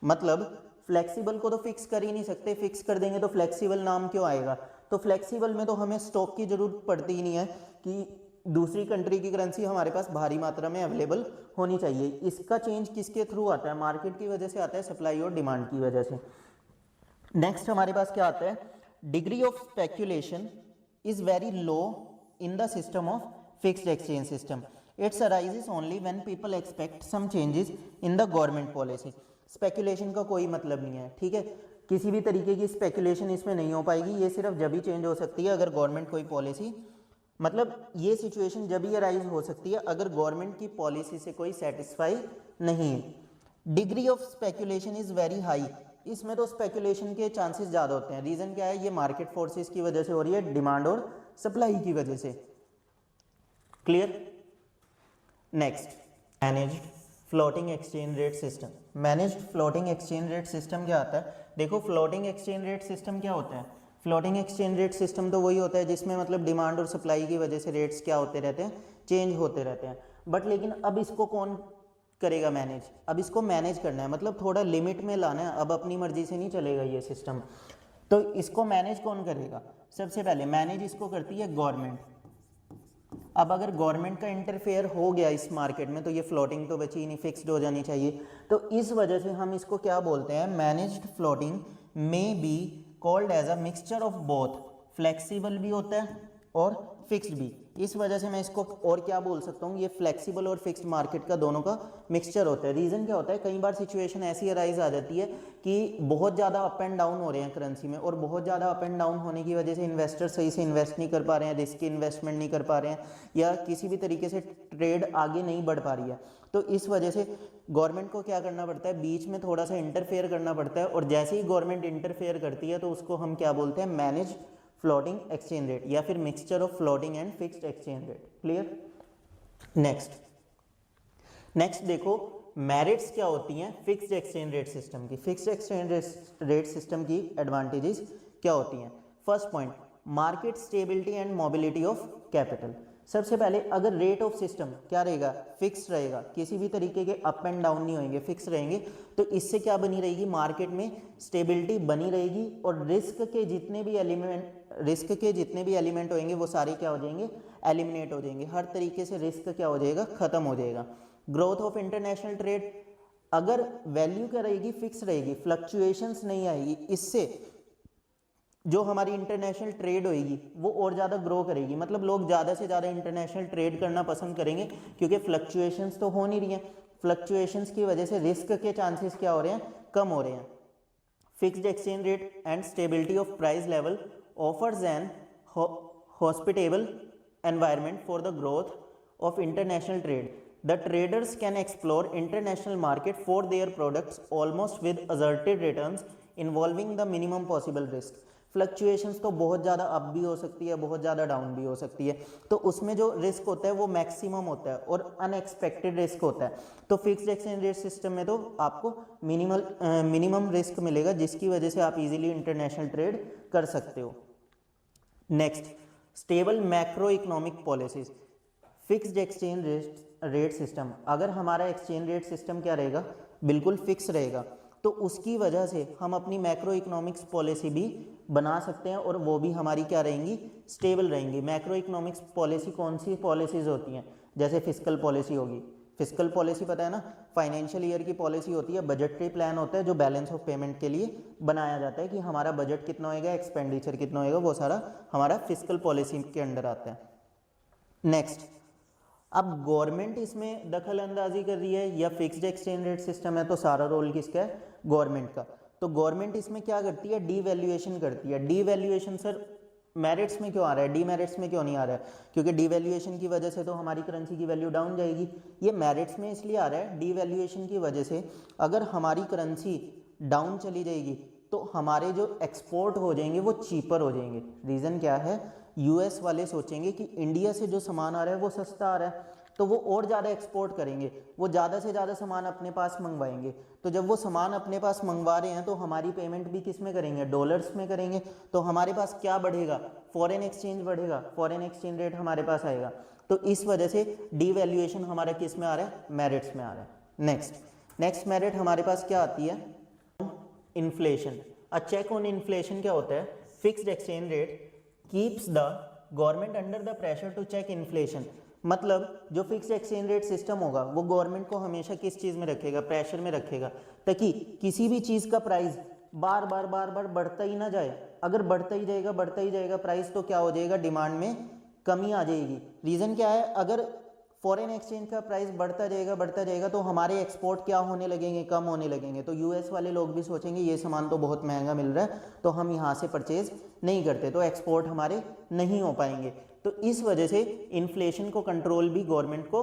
मतलब फ्लेक्सिबल को तो फिक्स कर ही नहीं सकते, फिक्स कर देंगे तो फ्लेक्सिबल नाम क्यों आएगा? तो फ्लेक्सिबल में तो हमें स्टॉक की जरूरत पड़ती ही नहीं है कि दूसरी कंट्री की करेंसी हमारे पास भारी मात्रा में अवेलेबल होनी चाहिए। इसका चेंज किसके थ्रू आता है? मार्केट की वजह से आता है, सप्लाई और डिमांड की वजह से। नेक्स्ट हमारे पास क्या आता है? Degree of speculation is very low in the system of fixed exchange system. Its arises only when people expect some changes in the government policy. Speculation का कोई मतलब नहीं है, ठीक है, किसी भी तरीके की स्पेकुलेशन इसमें नहीं हो पाएगी। ये सिर्फ जब ही चेंज हो सकती है अगर गवर्नमेंट कोई पॉलिसी, मतलब ये सिचुएशन जब ही अराइज हो सकती है अगर गवर्नमेंट की पॉलिसी से कोई सेटिस्फाई नहीं है। Degree of speculation is very high, इसमें तो स्पेकुलेशन के चांसेस ज़्यादा होते हैं। रीज़न क्या है? ये मार्केट फोर्सेस की वजह से हो रही है, डिमांड और सप्लाई की वजह से। Clear? Next, managed floating exchange rate system. Managed floating exchange rate system क्या आता है? देखो, फ्लोटिंग एक्सचेंज रेट सिस्टम क्या होता है? फ्लोटिंग एक्सचेंज रेट सिस्टम तो वही होता है जिसमें मतलब डिमांड और सप्लाई की वजह से रेट्स क्या होते रहते हैं? चेंज होते रहते हैं। बट लेकिन अब इसको कौन करेगा मैनेज? अब इसको मैनेज करना है, मतलब थोड़ा लिमिट में लाना है, अब अपनी मर्जी से नहीं चलेगा ये सिस्टम। तो इसको मैनेज कौन करेगा? सबसे पहले मैनेज इसको करती है गवर्नमेंट। अब अगर गवर्नमेंट का इंटरफेयर हो गया इस मार्केट में तो ये फ्लोटिंग तो बची ही नहीं, फिक्स्ड हो जानी चाहिए। तो इस वजह से हम इसको क्या बोलते हैं, managed floating may be called as a mixture of both, flexible भी होता है और फिक्स्ड भी। इस वजह से मैं इसको और क्या बोल सकता हूँ, ये फ्लेक्सिबल और फिक्स्ड मार्केट का दोनों का मिक्सचर होता है। रीज़न क्या होता है, कई बार सिचुएशन ऐसी अराइज आ जाती है कि बहुत ज़्यादा अप एंड डाउन हो रहे हैं करेंसी में, और बहुत ज़्यादा अप एंड डाउन होने की वजह से इन्वेस्टर सही से इन्वेस्ट नहीं कर पा रहे हैं, रिस्क इन्वेस्टमेंट नहीं कर पा रहे हैं, या किसी भी तरीके से ट्रेड आगे नहीं बढ़ पा रही है। तो इस वजह से गवर्नमेंट को क्या करना पड़ता है, बीच में थोड़ा सा इंटरफेयर करना पड़ता है, और जैसे ही गवर्नमेंट इंटरफेयर करती है तो उसको हम क्या बोलते हैं, मैनेज फ्लोटिंग एक्सचेंज रेट, या फिर mixture of floating and fixed exchange rate. Clear? Next देखो मेरिट्स क्या होती हैं फिक्स्ड एक्सचेंज रेट सिस्टम की। फिक्स्ड एक्सचेंज रेट सिस्टम की एडवांटेजेस क्या होती हैं? First point, market stability and mobility of capital. सबसे पहले अगर रेट ऑफ सिस्टम क्या रहेगा, फिक्स रहेगा, किसी भी तरीके के अप एंड डाउन नहीं होंगे, फिक्स रहेंगे, तो इससे क्या बनी रहेगी, मार्केट में स्टेबिलिटी बनी रहेगी, और रिस्क के जितने भी एलिमेंट होंगे वो सारे क्या हो जाएंगे, एलिमिनेट हो जाएंगे। हर तरीके से रिस्क क्या हो जाएगा, खत्म हो जाएगा। ग्रोथ ऑफ इंटरनेशनल ट्रेड, अगर वैल्यू क्या रहेगी, फिक्स रहेगी, फ्लक्चुएशंस नहीं आएगी, इससे जो हमारी इंटरनेशनल ट्रेड होएगी वो और ज़्यादा ग्रो करेगी, मतलब लोग ज़्यादा से ज़्यादा इंटरनेशनल ट्रेड करना पसंद करेंगे, क्योंकि फ्लक्चुएशंस तो हो नहीं रही हैं, फ्लक्चुएशंस की वजह से रिस्क के चांसेस क्या हो रहे हैं, कम हो रहे हैं। Fixed exchange rate and stability of price level offers an hospitable environment for the growth of international trade. The traders can explore international market for their products almost with asserted returns involving the minimum possible risk. Fluctuations तो बहुत ज़्यादा up भी हो सकती है, बहुत ज़्यादा down भी हो सकती है, तो उसमें जो रिस्क होता है वो मैक्सिमम होता है और अनएक्सपेक्टेड रिस्क होता है। तो फिक्स्ड एक्सचेंज रेट सिस्टम में तो आपको मिनिमम रिस्क मिलेगा, जिसकी वजह से आप इजीली इंटरनेशनल ट्रेड कर सकते हो। Next, stable macro economic policies. Fixed exchange rate system, अगर हमारा एक्सचेंज रेट सिस्टम क्या रहेगा, बिल्कुल फिक्स रहेगा, तो उसकी वजह से हम अपनी मैक्रो इकोनॉमिक्स पॉलिसी भी बना सकते हैं, और वो भी हमारी क्या रहेंगी, स्टेबल रहेंगी। मैक्रो इकोनॉमिक्स पॉलिसी कौन सी पॉलिसीज़ होती हैं, जैसे फिस्कल पॉलिसी होगी, फिस्कल पॉलिसी पता है ना, फाइनेंशियल ईयर की पॉलिसी होती है, बजटरी प्लान होता है जो बैलेंस ऑफ पेमेंट के लिए बनाया जाता है कि हमारा बजट कितना होएगा, एक्सपेंडिचर कितना होएगा, वो सारा हमारा फिस्कल पॉलिसी के अंडर आता है। नेक्स्ट, अब गवर्नमेंट इसमें दखल अंदाजी कर रही है या फिक्स्ड एक्सचेंज रेट सिस्टम है, तो सारा रोल किसका है, गवर्नमेंट का। तो गवर्नमेंट इसमें क्या करती है, डीवैल्यूएशन करती है। डीवैल्यूएशन सर मेरिट्स में क्यों आ रहा है, डीमेरिट्स में क्यों नहीं आ रहा है, क्योंकि डीवैल्यूएशन की वजह से तो हमारी करेंसी की वैल्यू डाउन जाएगी। ये मेरिट्स में इसलिए आ रहा है, डीवैल्यूएशन की वजह से अगर हमारी करेंसी डाउन चली जाएगी तो हमारे जो एक्सपोर्ट हो जाएंगे वो चीपर हो जाएंगे। रीज़न क्या है, यूएस वाले सोचेंगे कि इंडिया से जो सामान आ रहा है वो सस्ता आ रहा है, तो वो और ज़्यादा एक्सपोर्ट करेंगे, वो ज़्यादा से ज़्यादा सामान अपने पास मंगवाएंगे। तो जब वो सामान अपने पास मंगवा रहे हैं तो हमारी पेमेंट भी किस में करेंगे, डॉलर्स में करेंगे, तो हमारे पास क्या बढ़ेगा, फॉरेन एक्सचेंज बढ़ेगा, फॉरेन एक्सचेंज रेट हमारे पास आएगा। तो इस वजह से डीवैल्यूएशन हमारा किस में आ रहा है, मेरिट्स में आ रहा है। नेक्स्ट मेरिट हमारे पास क्या आती है, inflation. A check on inflation क्या होता है, fixed exchange rate keeps the government under the pressure to check inflation. मतलब जो फिक्स्ड एक्सचेंज रेट सिस्टम होगा वो गवर्नमेंट को हमेशा किस चीज़ में रखेगा, प्रेशर में रखेगा, ताकि किसी भी चीज़ का प्राइस बार बार बढ़ता ही ना जाए। अगर बढ़ता ही जाएगा प्राइस, तो क्या हो जाएगा, डिमांड में कमी आ जाएगी। रीज़न क्या है, अगर फॉरेन एक्सचेंज का प्राइस बढ़ता जाएगा तो हमारे एक्सपोर्ट क्या होने लगेंगे, कम होने लगेंगे। तो यूएस वाले लोग भी सोचेंगे ये सामान तो बहुत महंगा मिल रहा है, तो हम यहाँ से परचेज नहीं करते, तो एक्सपोर्ट हमारे नहीं हो पाएंगे। तो इस वजह से इन्फ्लेशन को कंट्रोल भी गवर्नमेंट को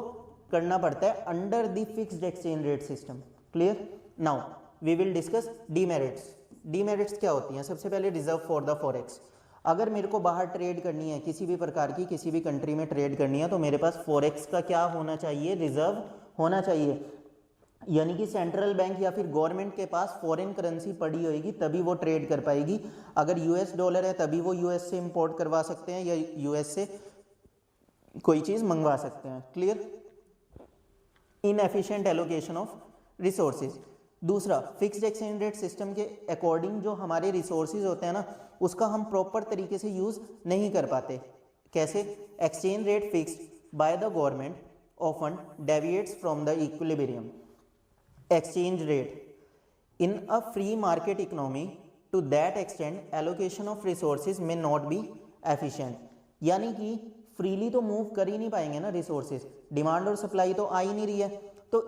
करना पड़ता है under the fixed exchange rate system. Clear? Now we will discuss demerits. Demerits क्या होती हैं, सबसे पहले रिजर्व फॉर द फॉरेक्स। अगर मेरे को बाहर ट्रेड करनी है, किसी भी प्रकार की किसी भी कंट्री में ट्रेड करनी है, तो मेरे पास फॉरेक्स का क्या होना चाहिए, रिजर्व होना चाहिए। यानी कि सेंट्रल बैंक या फिर गवर्नमेंट के पास फॉरेन करेंसी पड़ी होगी तभी वो ट्रेड कर पाएगी। अगर यूएस डॉलर है तभी वो यूएस से इंपोर्ट करवा सकते हैं या यूएस से कोई चीज़ मंगवा सकते हैं। Clear? Inefficient allocation of resources. दूसरा, फिक्स्ड एक्सचेंज रेट सिस्टम के अकॉर्डिंग जो हमारे रिसोर्सेज होते हैं ना, उसका हम प्रॉपर तरीके से यूज़ नहीं कर पाते। कैसे? Exchange rate fixed by the government often deviates from the equilibrium exchange rate in a free market economy. To that extent allocation of resources may not be efficient. यानी कि फ्रीली तो move कर ही नहीं पाएंगे ना रिसोर्सेज, डिमांड और supply तो आ ही नहीं रही है। तो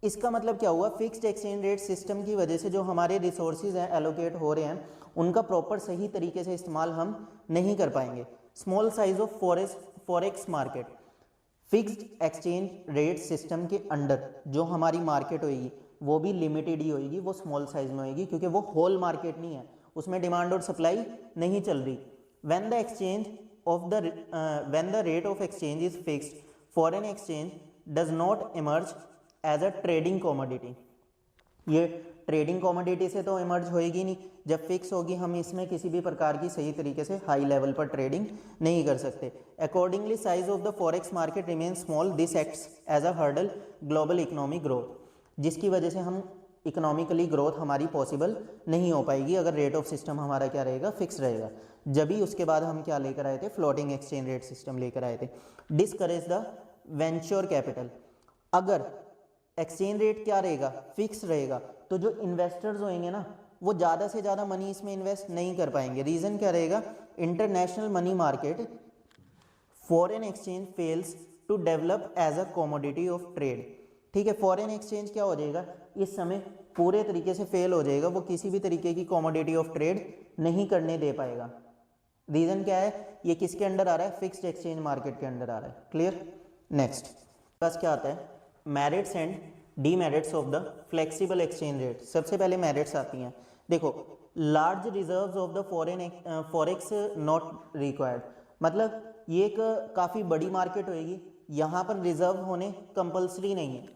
इसका मतलब क्या हुआ? फिक्स्ड एक्सचेंज रेट सिस्टम की वजह से जो हमारे रिसोर्सेज हैं एलोकेट हो रहे हैं, उनका प्रॉपर सही तरीके से इस्तेमाल हम नहीं कर पाएंगे। Small size of forex market. Fixed exchange rate system के अंडर जो हमारी मार्केट होएगी वो भी लिमिटेड ही होएगी, वो स्मॉल साइज में होएगी, क्योंकि वो होल मार्केट नहीं है, उसमें डिमांड और सप्लाई नहीं चल रही। When the rate of exchange is fixed, foreign exchange does not emerge as a trading commodity. ये ट्रेडिंग कॉमोडिटी से तो इमर्ज होएगी नहीं, जब फिक्स होगी हम इसमें किसी भी प्रकार की सही तरीके से हाई लेवल पर ट्रेडिंग नहीं कर सकते। Accordingly size of the forex market remain small, this acts as a hurdle global economic growth, जिसकी वजह से हम इकोनॉमिकली ग्रोथ हमारी पॉसिबल नहीं हो पाएगी अगर रेट ऑफ सिस्टम हमारा क्या रहेगा? फिक्स रहेगा। जब ही उसके बाद हम क्या लेकर आए थे? फ्लोटिंग एक्सचेंज रेट सिस्टम लेकर आए थे। Discourage the venture capital. अगर एक्सचेंज रेट क्या रहेगा? फिक्स रहेगा, तो जो इन्वेस्टर्स होंगे ना, वो ज़्यादा से ज़्यादा मनी इसमें इन्वेस्ट नहीं कर पाएंगे। रीज़न क्या रहेगा? International money market foreign exchange fails to develop as a commodity of trade. ठीक है, फॉरेन एक्सचेंज क्या हो जाएगा? इस समय पूरे तरीके से फेल हो जाएगा, वो किसी भी तरीके की कॉमोडिटी ऑफ ट्रेड नहीं करने दे पाएगा। रीज़न क्या है? ये किसके अंडर आ रहा है? फिक्स्ड एक्सचेंज मार्केट के अंडर आ रहा है। क्लियर? नेक्स्ट बस क्या आता है? Merits and demerits of the flexible exchange rate. सबसे पहले मेरिट्स आती हैं। देखो, large reserves of the forex not required, मतलब ये एक काफ़ी बड़ी मार्केट होएगी, यहाँ पर रिजर्व होने कंपलसरी नहीं है।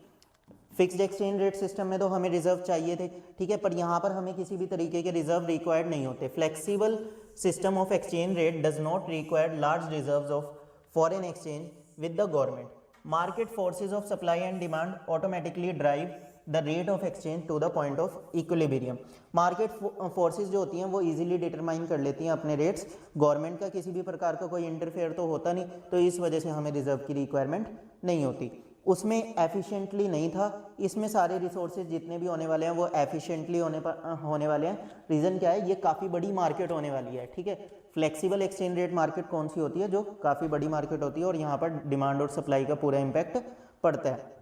फिक्स्ड एक्सचेंज रेट सिस्टम में तो हमें रिजर्व चाहिए थे, ठीक है, पर यहाँ पर हमें किसी भी तरीके के रिजर्व रिक्वायर्ड नहीं होते। Flexible system of exchange rate does not require large reserves of foreign exchange with the government. Market forces of supply and demand automatically drive the rate of exchange to the point of equilibrium. Market forces जो होती हैं वो easily determine कर लेती हैं अपने rates, government का किसी भी प्रकार का कोई इंटरफेयर तो होता नहीं, तो इस वजह से हमें रिजर्व की रिक्वायरमेंट नहीं होती। उसमें एफिशिएंटली नहीं था, इसमें सारे रिसोर्सेज जितने भी होने वाले हैं वो एफिशिएंटली होने वाले हैं। रीज़न क्या है? ये काफ़ी बड़ी मार्केट होने वाली है। ठीक है, फ्लेक्सिबल एक्सचेंज रेट मार्केट कौन सी होती है? जो काफ़ी बड़ी मार्केट होती है और यहाँ पर डिमांड और सप्लाई का पूरा इम्पैक्ट पड़ता है।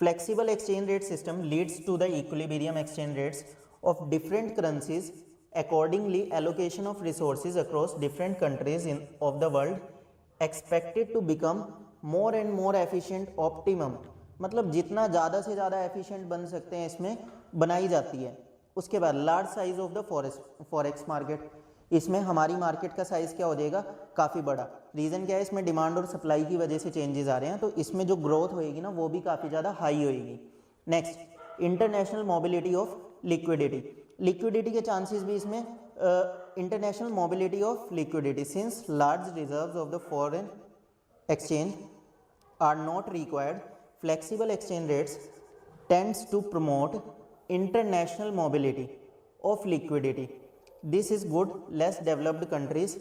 Flexible exchange rate system leads to the equilibrium exchange rates of different currencies, accordingly allocation of resources across different countries of the world expected to become more and more efficient optimum, मतलब जितना ज़्यादा से ज़्यादा efficient बन सकते हैं इसमें बनाई जाती है। उसके बाद large size of the forex market, इसमें हमारी मार्केट का साइज़ क्या हो जाएगा? काफ़ी बड़ा। रीज़न क्या है? इसमें डिमांड और सप्लाई की वजह से चेंजेस आ रहे हैं, तो इसमें जो ग्रोथ होएगी ना वो भी काफ़ी ज़्यादा हाई होएगी। Next, international mobility of liquidity. Liquidity के चांसेस भी इसमें international mobility of liquidity, since large reserves of the foreign exchange are not required, flexible exchange rates tends to promote international mobility of liquidity. This is good less developed countries।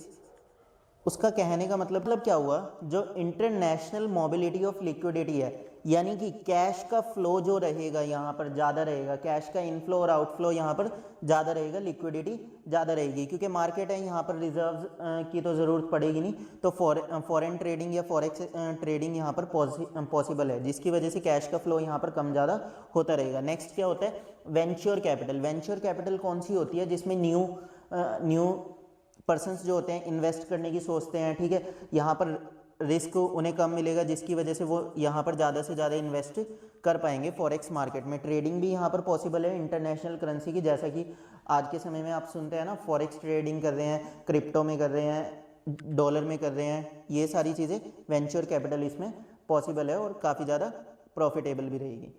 उसका कहने का मतलब क्या हुआ? जो international mobility of liquidity है, यानी कि कैश का फ्लो जो रहेगा यहाँ पर ज़्यादा रहेगा, कैश का इनफ्लो और आउटफ्लो यहाँ पर ज़्यादा रहेगा, लिक्विडिटी ज़्यादा रहेगी, क्योंकि मार्केट है यहाँ पर रिजर्व्स की तो ज़रूरत पड़ेगी नहीं, तो फॉरेन ट्रेडिंग या फॉरेक्स ट्रेडिंग यहाँ पर पॉसिबल है, जिसकी वजह से कैश का फ्लो यहाँ पर कम ज़्यादा होता रहेगा। नेक्स्ट क्या होता है? Venture capital. वेंचर कैपिटल कौन सी होती है? जिसमें न्यू पर्सन्स जो होते हैं इन्वेस्ट करने की सोचते हैं। ठीक है, यहाँ पर रिस्क उन्हें कम मिलेगा, जिसकी वजह से वो यहाँ पर ज़्यादा से ज़्यादा इन्वेस्ट कर पाएंगे फॉरेक्स मार्केट में। ट्रेडिंग भी यहाँ पर पॉसिबल है इंटरनेशनल करेंसी की, जैसा कि आज के समय में आप सुनते हैं ना, फॉरेक्स ट्रेडिंग कर रहे हैं, क्रिप्टो में कर रहे हैं, डॉलर में कर रहे हैं, ये सारी चीज़ें वेंचर कैपिटल इसमें पॉसिबल है और काफ़ी ज़्यादा प्रॉफिटेबल भी रहेगी।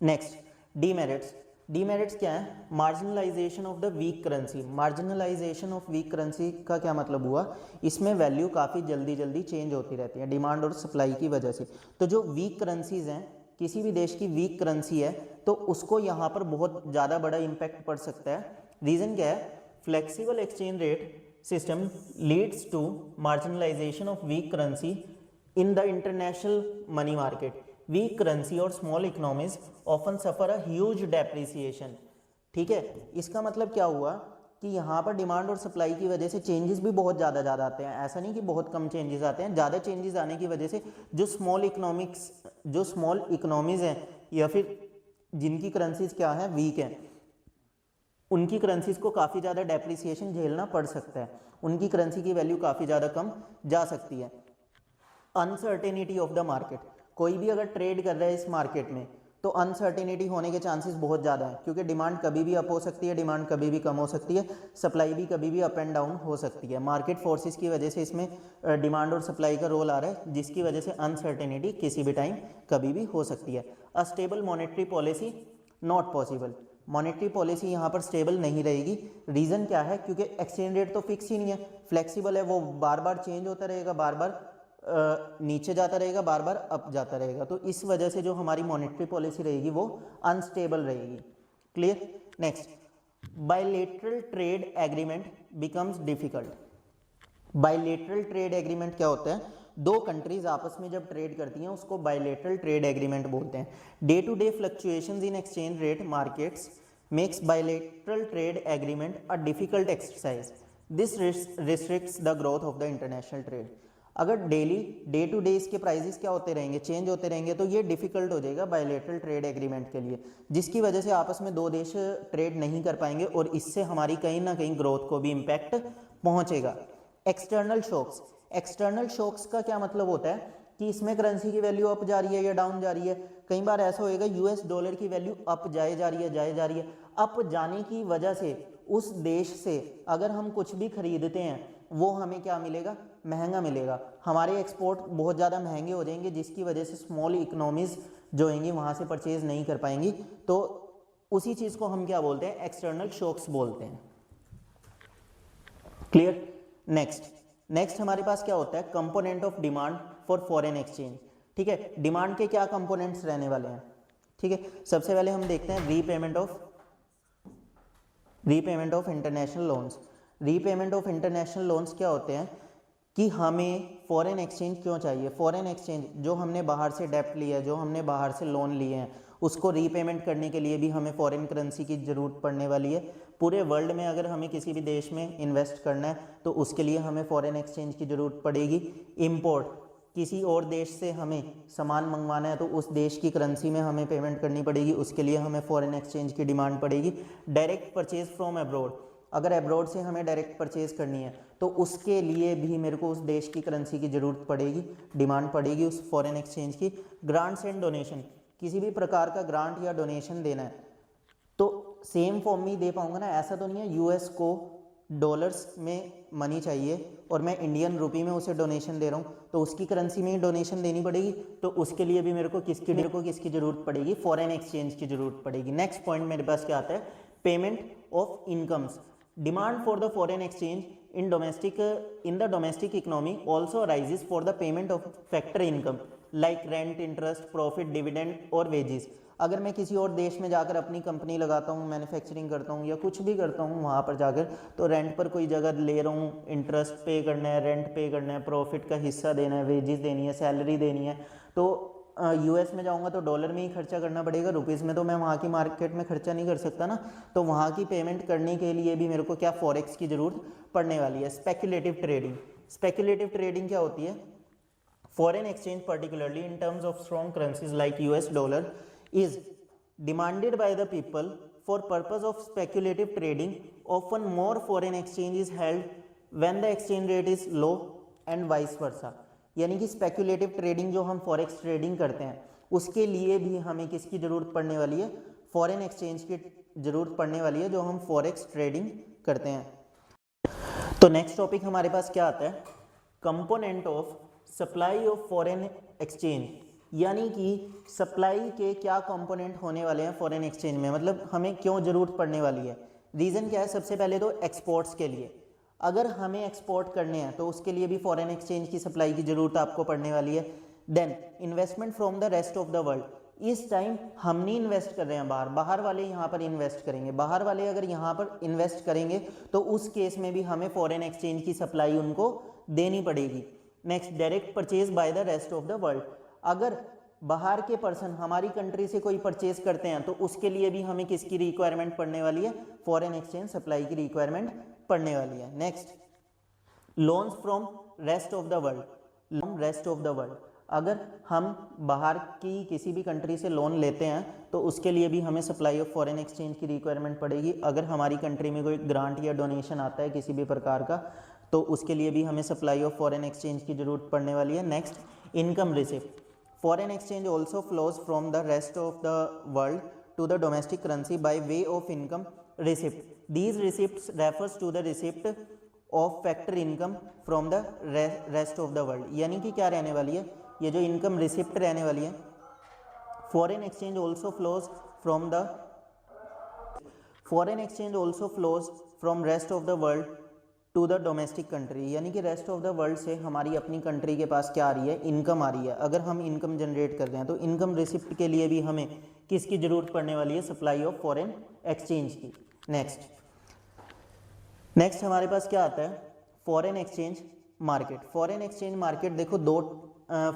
Next, demerits. डीमेरिट्स क्या है? Marginalization of the weak currency. Marginalization of weak currency का क्या मतलब हुआ? इसमें वैल्यू काफ़ी जल्दी जल्दी चेंज होती रहती है डिमांड और सप्लाई की वजह से। तो जो वीक करेंसीज हैं, किसी भी देश की वीक करेंसी है तो उसको यहाँ पर बहुत ज़्यादा बड़ा इम्पैक्ट पड़ सकता है। रीज़न क्या है? Flexible exchange rate system leads to marginalization of weak currency in the international money market. Weak currency और small economies often suffer a huge depreciation. ठीक है, इसका मतलब क्या हुआ कि यहाँ पर डिमांड और सप्लाई की वजह से चेंजेस भी बहुत ज़्यादा आते हैं। ऐसा नहीं कि बहुत कम चेंजेस आते हैं, ज़्यादा चेंजेस आने की वजह से जो स्मॉल इकोनॉमीज़ हैं या फिर जिनकी करेंसीज क्या है, वीक हैं, उनकी करेंसीज को काफ़ी ज़्यादा डेप्रिसिएशन झेलना पड़ सकता है, उनकी करेंसी की वैल्यू काफ़ी ज़्यादा कम जा सकती है। अनसर्टेनिटी ऑफ द मार्केट, कोई भी अगर ट्रेड कर रहा है इस मार्केट में तो अनसर्टेनिटी होने के चांसेस बहुत ज़्यादा हैं, क्योंकि डिमांड कभी भी अप हो सकती है, डिमांड कभी भी कम हो सकती है, सप्लाई भी कभी भी अप एंड डाउन हो सकती है। मार्केट फोर्सेस की वजह से इसमें डिमांड और सप्लाई का रोल आ रहा है, जिसकी वजह से अनसर्टेनिटी किसी भी टाइम कभी भी हो सकती है। A stable monetary policy not possible, monetary policy यहाँ पर स्टेबल नहीं रहेगी। रीज़न क्या है? क्योंकि एक्सचेंज रेट तो फिक्स ही नहीं है, फ्लेक्सिबल है, वो बार बार चेंज होता रहेगा, बार बार नीचे जाता रहेगा, बार बार अप जाता रहेगा। तो इस वजह से जो हमारी मॉनेटरी पॉलिसी रहेगी वो अनस्टेबल रहेगी। Clear? Next, bilateral trade agreement becomes difficult. Bilateral trade agreement क्या होता है? दो कंट्रीज आपस में जब ट्रेड करती हैं उसको बायलैटरल ट्रेड एग्रीमेंट बोलते हैं। Day to day fluctuations in exchange rate markets makes bilateral trade agreement a difficult exercise. This restricts the growth of the international trade. अगर डेली डे टू डे इसके prices क्या होते रहेंगे, change होते रहेंगे, तो ये डिफिकल्ट हो जाएगा बायलैटरल ट्रेड एग्रीमेंट के लिए, जिसकी वजह से आपस में दो देश ट्रेड नहीं कर पाएंगे और इससे हमारी कहीं ना कहीं ग्रोथ को भी इम्पैक्ट पहुंचेगा। एक्सटर्नल शॉक्स, एक्सटर्नल शॉक्स का क्या मतलब होता है कि इसमें करेंसी की वैल्यू अप जा रही है या डाउन जा रही है। कई बार ऐसा होएगा यूएस डॉलर की वैल्यू अप जाए जा रही है, अप जाने की वजह से उस देश से अगर हम कुछ भी खरीदते हैं वो हमें क्या मिलेगा? महंगा मिलेगा, हमारे एक्सपोर्ट बहुत ज़्यादा महंगे हो जाएंगे, जिसकी वजह से स्मॉल इकोनॉमीज जो होंगी वहाँ से परचेज नहीं कर पाएंगी। तो उसी चीज़ को हम क्या बोलते हैं? एक्सटर्नल शॉक्स बोलते हैं। क्लियर? नेक्स्ट हमारे पास क्या होता है? Component of demand for foreign exchange. ठीक है, डिमांड के क्या कंपोनेंट्स रहने वाले हैं? ठीक है, सबसे पहले हम देखते हैं repayment of international loans. Repayment of international loans क्या होते हैं कि हमें फॉरेन एक्सचेंज क्यों चाहिए? फॉरेन एक्सचेंज, जो हमने बाहर से डेप्ट लिया है, जो हमने बाहर से लोन लिए हैं, उसको रीपेमेंट करने के लिए भी हमें फॉरेन करेंसी की ज़रूरत पड़ने वाली है। पूरे वर्ल्ड में अगर हमें किसी भी देश में इन्वेस्ट करना है तो उसके लिए हमें फॉरेन एक्सचेंज की ज़रूरत पड़ेगी। इम्पोर्ट, किसी और देश से हमें सामान मंगवाना है तो उस देश की करेंसी में हमें पेमेंट करनी पड़ेगी, उसके लिए हमें फॉरेन एक्सचेंज की डिमांड पड़ेगी। डायरेक्ट परचेज फ्रॉम अब्रॉड, अगर अब्रॉड से हमें डायरेक्ट परचेज करनी है तो उसके लिए भी मेरे को उस देश की करेंसी की ज़रूरत पड़ेगी, डिमांड पड़ेगी उस फॉरेन एक्सचेंज की। ग्रांट्स एंड डोनेशन, किसी भी प्रकार का ग्रांट या डोनेशन देना है तो सेम फॉर्म में ही दे पाऊंगा ना, ऐसा तो नहीं है यूएस को डॉलर्स में मनी चाहिए और मैं इंडियन रुपी में उसे डोनेशन दे रहा हूँ तो उसकी करेंसी में ही डोनेशन देनी पड़ेगी। तो उसके लिए भी मेरे को किसकी ज़रूरत पड़ेगी? फॉरेन एक्सचेंज की ज़रूरत पड़ेगी। नेक्स्ट पॉइंट मेरे पास क्या आता है? Payment of incomes. Demand for the foreign exchange in the domestic economy also arises for the payment of factor income like rent, interest, profit, dividend और wages। अगर मैं किसी और देश में जाकर अपनी कंपनी लगाता हूँ, मैन्युफैक्चरिंग करता हूँ या कुछ भी करता हूँ वहाँ पर जाकर, तो रेंट पर कोई जगह ले रहा हूँ, इंटरेस्ट पे करना है, रेंट पे करना है, प्रॉफिट का हिस्सा देना है, वेजेस देनी है, सैलरी देनी है, तो यूएस में जाऊंगा तो डॉलर में ही खर्चा करना पड़ेगा, रुपीज़ में तो मैं वहाँ की मार्केट में खर्चा नहीं कर सकता ना। तो वहाँ की पेमेंट करने के लिए भी मेरे को क्या फॉरेक्स की ज़रूरत पड़ने वाली है। स्पेक्युलेटिव ट्रेडिंग, स्पेक्युलेटिव ट्रेडिंग क्या होती है? Foreign exchange particularly in terms of strong currencies like US dollar is demanded by the people for purpose of speculative trading. Often more foreign exchange is held when the exchange rate is low and vice versa. यानी कि speculative trading जो हम forex trading करते हैं उसके लिए भी हमें किसकी ज़रूरत पड़ने वाली है? फॉरेन एक्सचेंज की ज़रूरत पड़ने वाली है जो हम फॉरेक्स ट्रेडिंग करते हैं। तो नेक्स्ट टॉपिक हमारे पास क्या आता है? Component of supply of foreign exchange यानी कि सप्लाई के क्या कंपोनेंट होने वाले हैं फॉरेन एक्सचेंज में, मतलब हमें क्यों ज़रूरत पड़ने वाली है। रीज़न क्या है, सबसे पहले तो एक्सपोर्ट्स के लिए, अगर हमें एक्सपोर्ट करने हैं तो उसके लिए भी फॉरेन एक्सचेंज की सप्लाई की ज़रूरत आपको पड़ने वाली है। Then investment from the rest of the world, इस टाइम हम नहीं इन्वेस्ट कर रहे हैं बाहर, बाहर वाले यहाँ पर इन्वेस्ट करेंगे, बाहर वाले अगर यहाँ पर इन्वेस्ट करेंगे तो उस केस में भी हमें फॉरेन एक्सचेंज की सप्लाई उनको देनी पड़ेगी। Next, direct purchase by the rest of the world, अगर बाहर के पर्सन हमारी कंट्री से कोई परचेज करते हैं तो उसके लिए भी हमें किसकी रिक्वायरमेंट पड़ने वाली है, फॉरेन एक्सचेंज सप्लाई की रिक्वायरमेंट पड़ने वाली है। Next, loans from rest of the world, loan rest of the world, अगर हम बाहर की किसी भी कंट्री से लोन लेते हैं तो उसके लिए भी हमें सप्लाई ऑफ फॉरेन एक्सचेंज की रिक्वायरमेंट पड़ेगी। अगर हमारी कंट्री में कोई ग्रांट या डोनेशन आता है किसी भी प्रकार का तो उसके लिए भी हमें सप्लाई ऑफ फॉरेन एक्सचेंज की ज़रूरत पड़ने वाली है। Next, income receipt, foreign exchange also flows from the rest of the world to the domestic currency by way of income receipt, these receipt refers to the receipt of factor income from the rest of the world, यानी कि क्या रहने वाली है, ये जो income receipt रहने वाली है, foreign exchange also flows from the foreign exchange also flows from rest of the world to the domestic country, यानी कि रेस्ट ऑफ द वर्ल्ड से हमारी अपनी कंट्री के पास क्या आ रही है, इनकम आ रही है। अगर हम इनकम जनरेट कर रहे हैं तो इनकम रिसिप्ट के लिए भी हमें किसकी ज़रूरत पड़ने वाली है, सप्लाई ऑफ फॉरेन एक्सचेंज की। नेक्स्ट हमारे पास क्या आता है, foreign exchange market. Foreign exchange market देखो दो,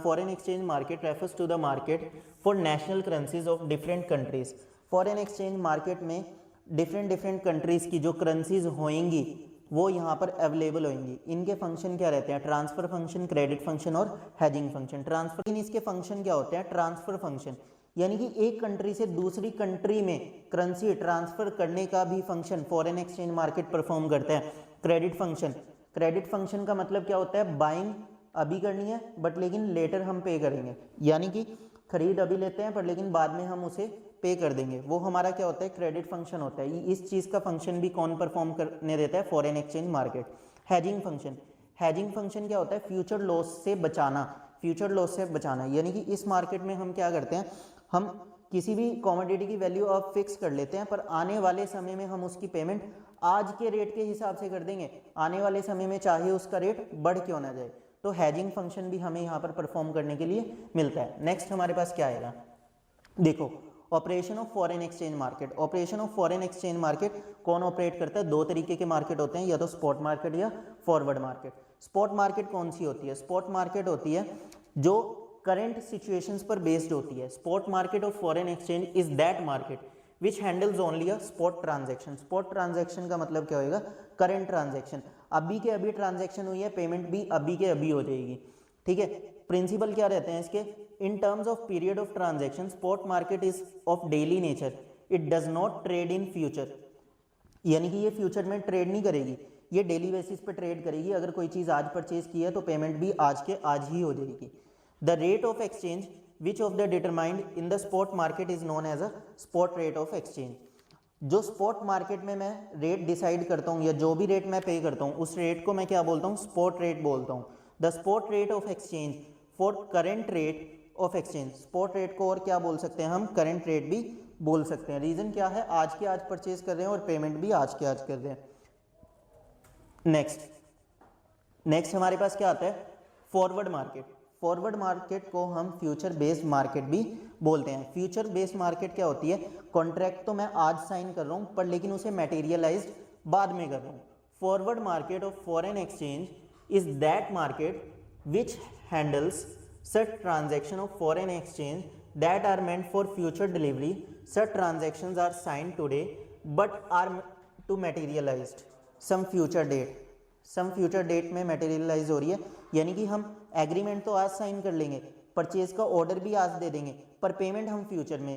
foreign exchange market refers to the market for national currencies of different countries. Foreign exchange market में डिफरेंट कंट्रीज़ की जो करेंसीज होंगी वो यहाँ पर अवेलेबल होंगी। इनके फंक्शन क्या रहते हैं, ट्रांसफ़र फंक्शन, क्रेडिट फंक्शन और हैजिंग फंक्शन। ट्रांसफर, इसके फंक्शन क्या होते हैं, ट्रांसफ़र फंक्शन यानी कि एक कंट्री से दूसरी कंट्री में करेंसी ट्रांसफ़र करने का भी function foreign exchange market perform करता है। क्रेडिट फंक्शन, क्रेडिट फंक्शन का मतलब क्या होता है, बाइंग अभी करनी है बट लेकिन लेटर हम पे करेंगे, यानी कि खरीद अभी लेते हैं पर लेकिन बाद में हम उसे पे कर देंगे, वो हमारा क्या होता है, क्रेडिट फंक्शन होता है। इस चीज़ का फंक्शन भी कौन परफॉर्म करने देता है, foreign exchange market. Hedging function, hedging function क्या होता है, फ्यूचर लॉस से बचाना, फ्यूचर लॉस से बचाना, यानी कि इस मार्केट में हम क्या करते हैं, हम किसी भी कमोडिटी की वैल्यू अब फिक्स कर लेते हैं पर आने वाले समय में हम उसकी पेमेंट आज के रेट के हिसाब से कर देंगे, आने वाले समय में चाहे उसका रेट बढ़ क्यों ना जाए। तो हैजिंग फंक्शन भी हमें यहाँ पर परफॉर्म करने के लिए मिलता है। नेक्स्ट हमारे पास क्या आएगा, देखो operation of foreign exchange market. Operation of foreign exchange market कौन ऑपरेट करता है, दो तरीके के मार्केट होते हैं, या तो स्पॉट मार्केट या फॉरवर्ड मार्केट। स्पॉट मार्केट कौन सी होती है, स्पॉट मार्केट होती है जो करंट सिचुएशंस पर बेस्ड होती है। Spot market of foreign exchange is that market which handles only a spot transaction. Spot transaction का मतलब क्या होगा, करंट ट्रांजैक्शन, अभी के अभी ट्रांजैक्शन हुई है, पेमेंट भी अभी के अभी हो जाएगी, ठीक है। प्रिंसिपल क्या रहते हैं इसके, इन terms of period of transaction spot market is of daily nature, it does not trade in future, यानी कि ये फ्यूचर में ट्रेड नहीं करेगी, ये डेली बेसिस पे ट्रेड करेगी। अगर कोई चीज़ आज परचेज की है तो पेमेंट भी आज के आज ही हो जाएगी। The rate of exchange which of the determined in the spot market is known as a spot rate of exchange. जो स्पॉट मार्केट में मैं रेट डिसाइड करता हूँ या जो भी रेट मैं पे करता हूँ उस रेट को मैं क्या बोलता हूँ, स्पॉट रेट बोलता हूँ। The spot rate of exchange for current rate of exchange, spot rate को और क्या बोल सकते हैं हम, करेंट रेट भी बोल सकते हैं। रीजन क्या है, आज के आज परचेज कर रहे हैं और पेमेंट भी आज के आज कर रहे हैं। नेक्स्ट हमारे पास क्या आता है, फॉरवर्ड मार्केट। फॉरवर्ड मार्केट को हम फ्यूचर बेस्ड मार्केट भी बोलते हैं। फ्यूचर बेस्ड मार्केट क्या होती है, कॉन्ट्रैक्ट तो मैं आज साइन कर रहा हूँ पर लेकिन उसे मटेरियलाइज्ड बाद में कर रहा हूँ। Forward market of foreign exchange is that market which handles such transaction of foreign exchange that are meant for future delivery. Such transactions are signed today but are to materialized some future date. some future date में materialize हो रही है, यानी कि हम agreement तो आज sign कर लेंगे, परचेज का ऑर्डर भी आज दे देंगे पर पेमेंट हम फ्यूचर में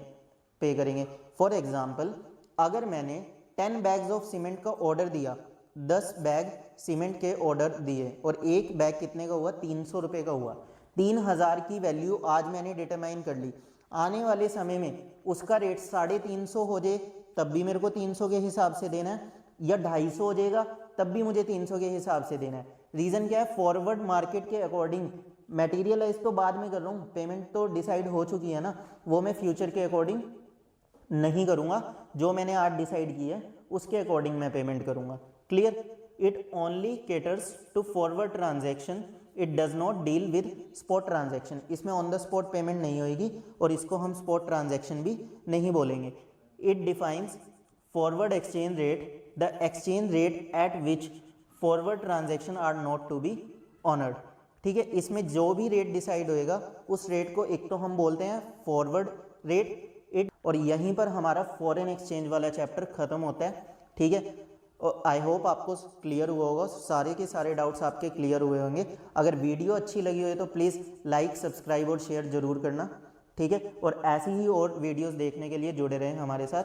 पे करेंगे। फॉर एग्जाम्पल, अगर मैंने 10 बैग्स ऑफ सीमेंट का ऑर्डर दिया, 10 बैग सीमेंट के ऑर्डर दिए और एक बैग कितने का हुआ, 300 रुपये का हुआ, 3000 की वैल्यू आज मैंने डिटरमाइन कर ली। आने वाले समय में उसका रेट 350 हो जाए तब भी मेरे को 300 के हिसाब से देना है, या 250 हो जाएगा तब भी मुझे 300 के हिसाब से देना है। रीज़न क्या है, फॉरवर्ड मार्केट के अकॉर्डिंग मटेरियलाइज तो बाद में कर रहा हूँ, पेमेंट तो डिसाइड हो चुकी है ना, वो मैं फ्यूचर के अकॉर्डिंग नहीं करूँगा, जो मैंने आज डिसाइड की है उसके अकॉर्डिंग मैं पेमेंट करूँगा। Clear? It only caters to forward transaction, it does not deal with spot transaction. इसमें ऑन द स्पॉट पेमेंट नहीं होगी और इसको हम स्पॉट ट्रांजैक्शन भी नहीं बोलेंगे। It defines forward exchange rate, the exchange rate at which forward transaction are not to be honoured. ठीक है, इसमें जो भी रेट डिसाइड होएगा उस रेट को एक तो हम बोलते हैं फॉरवर्ड रेट। इट और यहीं पर हमारा फॉरेन एक्सचेंज वाला चैप्टर खत्म होता है। ठीक है, और आई होप आपको क्लियर हुआ होगा, सारे के सारे डाउट्स आपके क्लियर हुए होंगे। अगर वीडियो अच्छी लगी हो तो प्लीज़ लाइक, सब्सक्राइब और शेयर जरूर करना। ठीक है, और ऐसी ही और वीडियोस देखने के लिए जुड़े रहें हमारे साथ।